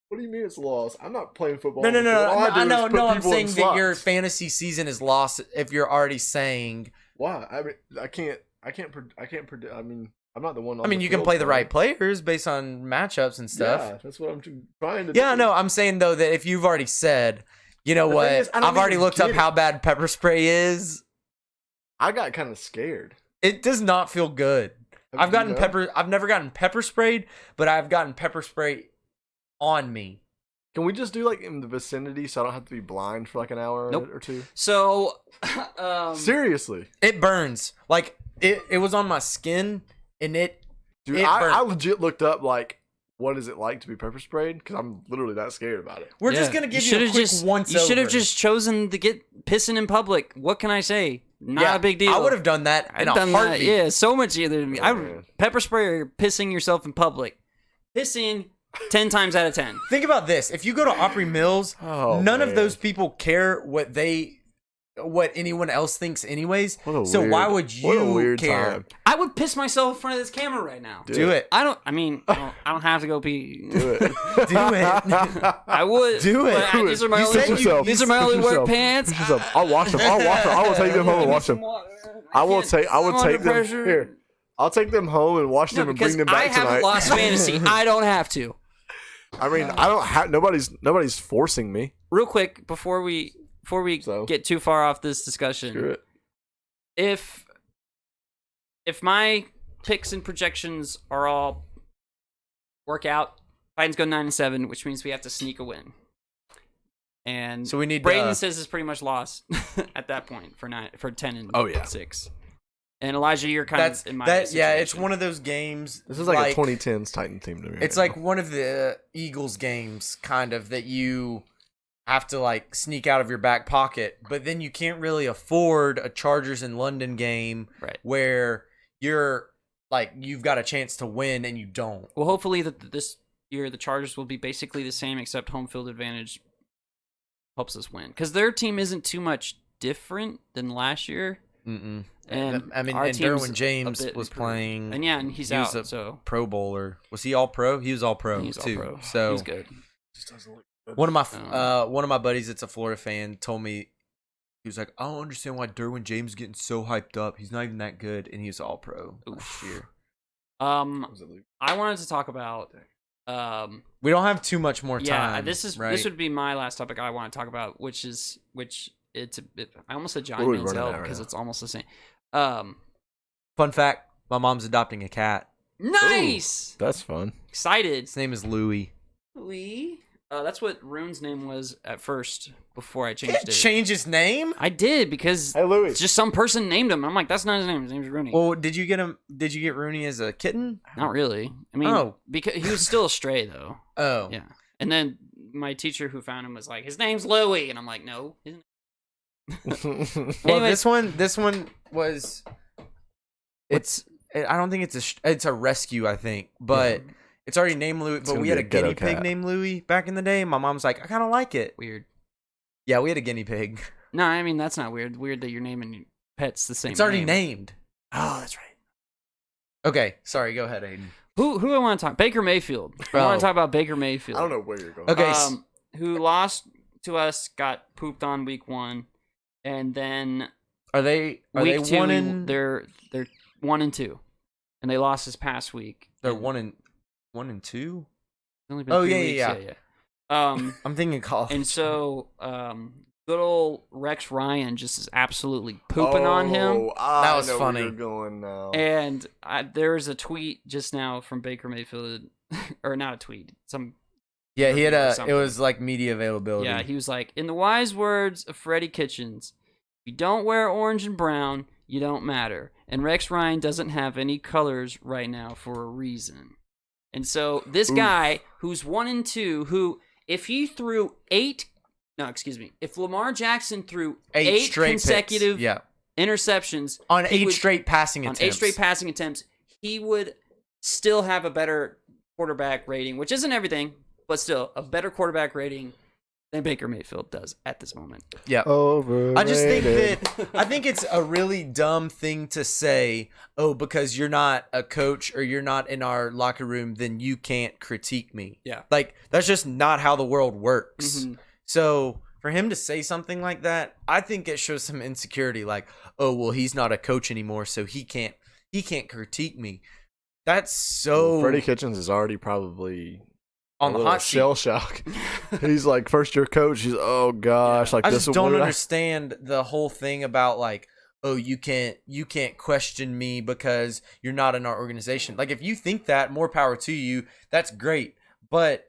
Speaker 1: What do you mean it's lost? I'm not playing football.
Speaker 3: No.
Speaker 1: All I do
Speaker 3: I
Speaker 1: is
Speaker 3: know.
Speaker 1: put
Speaker 3: No, I'm
Speaker 1: people in
Speaker 3: saying that your
Speaker 1: slots.
Speaker 3: fantasy season is lost if you're already saying.
Speaker 1: Why? I mean, I can't predict. I mean, I'm not the one.
Speaker 3: I mean, you can play the right players based on matchups and stuff.
Speaker 1: Yeah, that's what I'm trying to do.
Speaker 3: Yeah, no, I'm saying though that if you've already said, You know
Speaker 1: The
Speaker 3: what?
Speaker 1: thing is, I don't
Speaker 3: I've already
Speaker 1: even
Speaker 3: looked up
Speaker 1: get
Speaker 3: how
Speaker 1: it.
Speaker 3: bad pepper spray is.
Speaker 1: I got kind of scared.
Speaker 3: It does not feel good. I've
Speaker 1: You know?
Speaker 3: I've never gotten pepper sprayed, but I've gotten pepper spray on me.
Speaker 1: Can we just do like in the vicinity so I don't have to be blind for like an hour
Speaker 2: Nope.
Speaker 1: or two?
Speaker 2: So,
Speaker 1: Seriously,
Speaker 3: It burns. Like it was on my skin, and it
Speaker 1: dude,
Speaker 3: it
Speaker 1: I
Speaker 3: burnt.
Speaker 1: legit looked up like what is it like to be pepper sprayed because I'm literally that scared about it.
Speaker 3: We're just gonna give you a
Speaker 2: should've
Speaker 3: quick
Speaker 2: just,
Speaker 3: once.
Speaker 2: You should have
Speaker 3: over.
Speaker 2: just chosen to get pissing in public. What can I say? Not a big deal.
Speaker 3: I would have done that in
Speaker 2: I've
Speaker 3: a
Speaker 2: done
Speaker 3: heartbeat.
Speaker 2: that. Yeah, so much either than me.
Speaker 1: Oh, man.
Speaker 2: Pepper spray or pissing yourself in public. Pissing 10 times out of 10.
Speaker 3: Think about this: if you go to Opry Mills,
Speaker 1: Oh,
Speaker 3: none of
Speaker 1: man.
Speaker 3: those people care what anyone else thinks, anyways.
Speaker 1: What a
Speaker 3: So
Speaker 1: weird-
Speaker 3: why would
Speaker 1: what a
Speaker 3: you
Speaker 1: weird
Speaker 3: care?
Speaker 1: time.
Speaker 2: I would piss myself in front of this camera right now.
Speaker 3: Do it.
Speaker 2: I don't have to go pee.
Speaker 1: Do it.
Speaker 3: Do it.
Speaker 2: I would.
Speaker 3: Do it.
Speaker 2: but
Speaker 1: Do it.
Speaker 2: These are my
Speaker 3: You
Speaker 2: only,
Speaker 3: said you-
Speaker 2: these are my only
Speaker 1: Push
Speaker 2: work
Speaker 1: yourself.
Speaker 2: pants.
Speaker 1: Push yourself. I'll wash them. I will take them home and wash them. I will take them here. I'll take them home and wash them and bring them
Speaker 2: I
Speaker 1: back
Speaker 2: haven't
Speaker 1: tonight.
Speaker 2: lost fantasy. I don't have to.
Speaker 1: I mean, I don't have nobody's forcing me.
Speaker 2: Real quick before we
Speaker 1: So?
Speaker 2: get too far off this discussion,
Speaker 1: Screw it.
Speaker 2: if my picks and projections are all work out, Titans go 9-7, which means we have to sneak a win. And
Speaker 3: So we need
Speaker 2: Braden says it's pretty much lost at that point for 10-6. And Elijah, you're kind
Speaker 3: that's
Speaker 2: of in my
Speaker 3: that. Yeah, it's
Speaker 2: situation.
Speaker 3: one of those games.
Speaker 1: This is like a 2010s Titan team to me.
Speaker 3: It's
Speaker 1: right
Speaker 3: like one of the Eagles games, kind of, that you have to like sneak out of your back pocket, but then you can't really afford a Chargers in London game,
Speaker 2: Right.
Speaker 3: where you're like you've got a chance to win and you don't.
Speaker 2: Well, hopefully this year the Chargers will be basically the same, except home field advantage helps us win because their team isn't too much different than last year.
Speaker 3: Mm-mm.
Speaker 2: And
Speaker 3: I mean,
Speaker 2: our
Speaker 3: and
Speaker 2: team's
Speaker 3: Derwin
Speaker 2: a
Speaker 3: James
Speaker 2: bit
Speaker 3: was
Speaker 2: improved.
Speaker 3: playing,
Speaker 2: And yeah, and he's
Speaker 3: he was
Speaker 2: out.
Speaker 3: a
Speaker 2: So
Speaker 3: Pro Bowler. Was he all pro? He was all pro
Speaker 2: he's all
Speaker 3: too.
Speaker 2: pro.
Speaker 3: So
Speaker 2: he's good.
Speaker 1: Just doesn't look good.
Speaker 3: one of my buddies that's a Florida fan told me, he was like, I don't understand why Derwin James is getting so hyped up. He's not even that good, and he was all pro last year.
Speaker 2: I wanted to talk about.
Speaker 3: We don't have too much more
Speaker 2: Yeah,
Speaker 3: time.
Speaker 2: this
Speaker 3: right?
Speaker 2: would be my last topic I want to talk about, which it's a bit. I almost said Johnny
Speaker 1: What are we running
Speaker 2: Manziel
Speaker 1: at right
Speaker 2: because
Speaker 1: now?
Speaker 2: it's almost the same.
Speaker 3: Fun fact: my mom's adopting a cat.
Speaker 2: Nice.
Speaker 1: That's fun.
Speaker 2: Excited.
Speaker 3: His name is Louie.
Speaker 2: Louis. That's what Rune's name was at first before I
Speaker 3: He
Speaker 2: changed
Speaker 3: didn't
Speaker 2: it.
Speaker 3: change his name.
Speaker 2: I did because
Speaker 1: Hey, Louis.
Speaker 2: just some person named him. I'm like, that's not his name. His name's Rooney.
Speaker 3: Well, did you get him? Did you get Rooney as a kitten?
Speaker 2: Not really. I mean,
Speaker 3: Oh.
Speaker 2: because he was still a stray though.
Speaker 3: Oh,
Speaker 2: Yeah. And then my teacher who found him was like, his name's Louis, and I'm like, no. Isn't
Speaker 3: Well,
Speaker 2: Anyway.
Speaker 3: this one was. I don't think it's a rescue. I think, but it's already named Louis. But
Speaker 1: gonna
Speaker 3: we
Speaker 1: be
Speaker 3: had
Speaker 1: a
Speaker 3: a guinea
Speaker 1: ghetto
Speaker 3: pig
Speaker 1: cat.
Speaker 3: named Louis back in the day. My mom's like, I kind of like it.
Speaker 2: weird?
Speaker 3: Yeah, we had a guinea pig.
Speaker 2: No, I mean that's not weird. Weird that you're naming your pets the same.
Speaker 3: It's already
Speaker 2: name.
Speaker 3: named.
Speaker 2: Oh, that's right.
Speaker 3: Okay, sorry. Go ahead, Aiden.
Speaker 2: Who I want to talk? Baker Mayfield. I
Speaker 3: Oh.
Speaker 2: want to talk about Baker Mayfield.
Speaker 1: I don't know where you're going.
Speaker 3: Okay.
Speaker 2: Who lost to us? Got pooped on week 1, and then
Speaker 3: Are they
Speaker 2: week 2
Speaker 3: one in?
Speaker 2: they're 1-2, and they lost this past week.
Speaker 3: They're
Speaker 2: And
Speaker 3: 1-2.
Speaker 2: it's only been
Speaker 3: Oh,
Speaker 2: 3
Speaker 3: yeah,
Speaker 2: weeks.
Speaker 3: yeah. I'm thinking college.
Speaker 2: And so good old Rex Ryan just is absolutely pooping on him.
Speaker 1: I
Speaker 3: That was
Speaker 1: know
Speaker 3: funny.
Speaker 1: Where you're going now.
Speaker 2: And there was a tweet just now from Baker Mayfield, or not a tweet,
Speaker 3: Yeah, he had
Speaker 2: or
Speaker 3: it
Speaker 2: something.
Speaker 3: was like media availability.
Speaker 2: Yeah, he was like, in the wise words of Freddie Kitchens, if you don't wear orange and brown, you don't matter. And Rex Ryan doesn't have any colors right now for a reason. And so this guy who's 1-2, who if he threw if Lamar Jackson threw eight
Speaker 3: straight
Speaker 2: consecutive
Speaker 3: picks. Yeah.
Speaker 2: interceptions
Speaker 3: On
Speaker 2: he
Speaker 3: 8
Speaker 2: would-
Speaker 3: straight passing
Speaker 2: on
Speaker 3: attempts.
Speaker 2: 8 straight passing attempts, he would still have a better quarterback rating, which isn't everything, but still a better quarterback rating than Baker Mayfield does at this moment.
Speaker 3: Yeah.
Speaker 1: Overrated.
Speaker 3: I just think I think it's a really dumb thing to say, oh, because you're not a coach or you're not in our locker room, then you can't critique me.
Speaker 2: Yeah.
Speaker 3: Like, that's just not how the world works.
Speaker 2: Mhm.
Speaker 3: So for him to say something like that, I think it shows some insecurity. Like, oh, well, he's not a coach anymore, so he can't critique me. That's so
Speaker 1: Freddie Kitchens is already probably
Speaker 3: on
Speaker 1: a
Speaker 3: the
Speaker 1: little
Speaker 3: hot seat.
Speaker 1: shell shock. He's like first year coach. He's oh gosh, like
Speaker 3: I
Speaker 1: this.
Speaker 3: just don't understand the whole thing about like, oh, you can't question me because you're not in our organization. Like if you think that, more power to you. That's great, but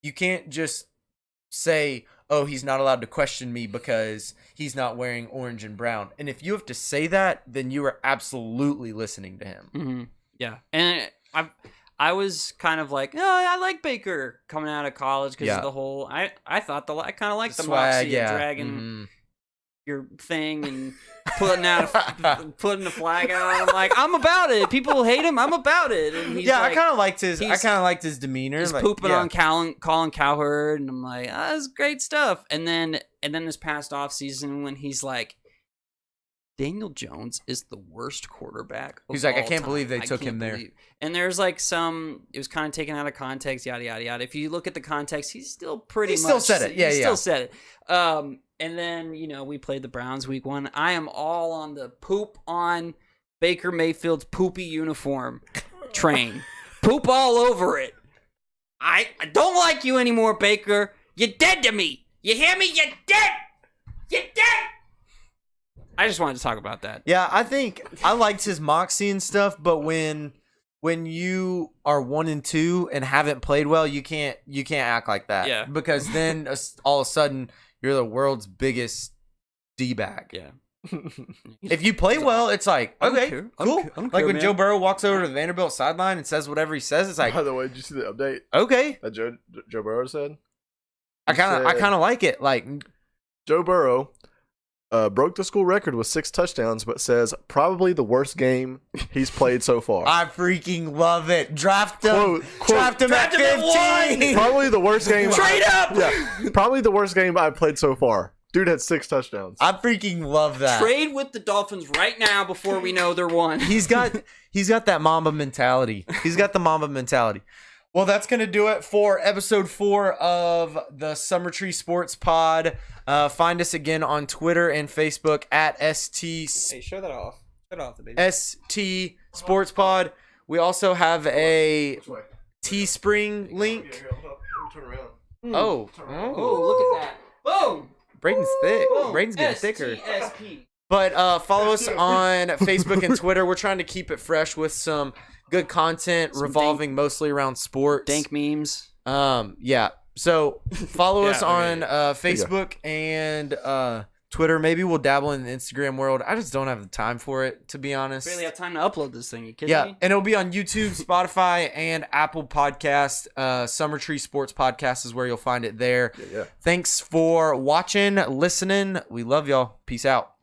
Speaker 3: you can't just say, oh, he's not allowed to question me because he's not wearing orange and brown. And if you have to say that, then you are absolutely listening to him.
Speaker 2: Mm-hmm. Yeah, and I was kind of like, oh, I like Baker coming out of college because of the whole. I thought I kind of liked the
Speaker 3: swag,
Speaker 2: moxie of dragging your thing and putting the flag out. I'm like, I'm about it. People hate him. I'm about it. And he's
Speaker 3: I kind of liked his demeanor.
Speaker 2: He's
Speaker 3: like,
Speaker 2: pooping on Colin Cowherd, and I'm like, that's great stuff. And then this past off season when he's like, Daniel Jones is the worst quarterback.
Speaker 3: He's like, I can't believe they took him there.
Speaker 2: And there's like it was kind of taken out of context, yada yada yada. If you look at the context, he's still still
Speaker 3: said it. Yeah,
Speaker 2: still said it. And then we played the Browns week 1. I am all on the poop on Baker Mayfield's poopy uniform train. Poop all over it. I don't like you anymore, Baker. You're dead to me. You hear me? You're dead. You're dead. I just wanted to talk about that.
Speaker 3: Yeah, I think I liked his moxie and stuff, but when you are 1-2 and haven't played well, you can't act like that.
Speaker 2: Yeah.
Speaker 3: Because then all of a sudden you're the world's biggest D-bag.
Speaker 2: Yeah.
Speaker 3: If you play well, it's like, okay, cool. Like when
Speaker 2: man.
Speaker 3: Joe Burrow walks over to the Vanderbilt sideline and says whatever he says, it's like,
Speaker 1: by the way, did you see the update
Speaker 3: okay.
Speaker 1: that Joe Burrow said?
Speaker 3: I kind of like it. Like
Speaker 1: Joe Burrow broke the school record with 6 touchdowns, but says probably the worst game he's played so far.
Speaker 3: I freaking love it. Draft him. Draft him at 15.
Speaker 1: Probably the worst game.
Speaker 2: Trade up.
Speaker 1: Yeah, probably the worst game I've played so far. Dude had 6 touchdowns.
Speaker 3: I freaking love that.
Speaker 2: Trade with the Dolphins right now before we know they're won.
Speaker 3: He's got that Mamba mentality. He's got the Mamba mentality. Well, that's going to do it for episode 4 of the Summertree Sports Pod. Find us again on Twitter and Facebook at ST.
Speaker 2: Hey, show that off. Shut off the baby.
Speaker 3: ST Sports Pod. We also have a Teespring link.
Speaker 1: Turn around.
Speaker 3: Oh,
Speaker 2: look at that. Boom.
Speaker 3: Braden's thick.
Speaker 2: Boom.
Speaker 3: Braden's getting thicker.
Speaker 2: STSP.
Speaker 3: But follow us on Facebook and Twitter. We're trying to keep it fresh with some good content revolving mostly around sports.
Speaker 2: Dank memes.
Speaker 3: Yeah. So follow us on Facebook and Twitter. Maybe we'll dabble in the Instagram world. I just don't have the time for it, to be honest.
Speaker 2: Barely have time to upload this thing. You kidding me?
Speaker 3: And it'll be on YouTube, Spotify, and Apple Podcast. Summertree Sports Podcast is where you'll find it there.
Speaker 1: Yeah.
Speaker 3: Thanks for watching, listening. We love y'all. Peace out.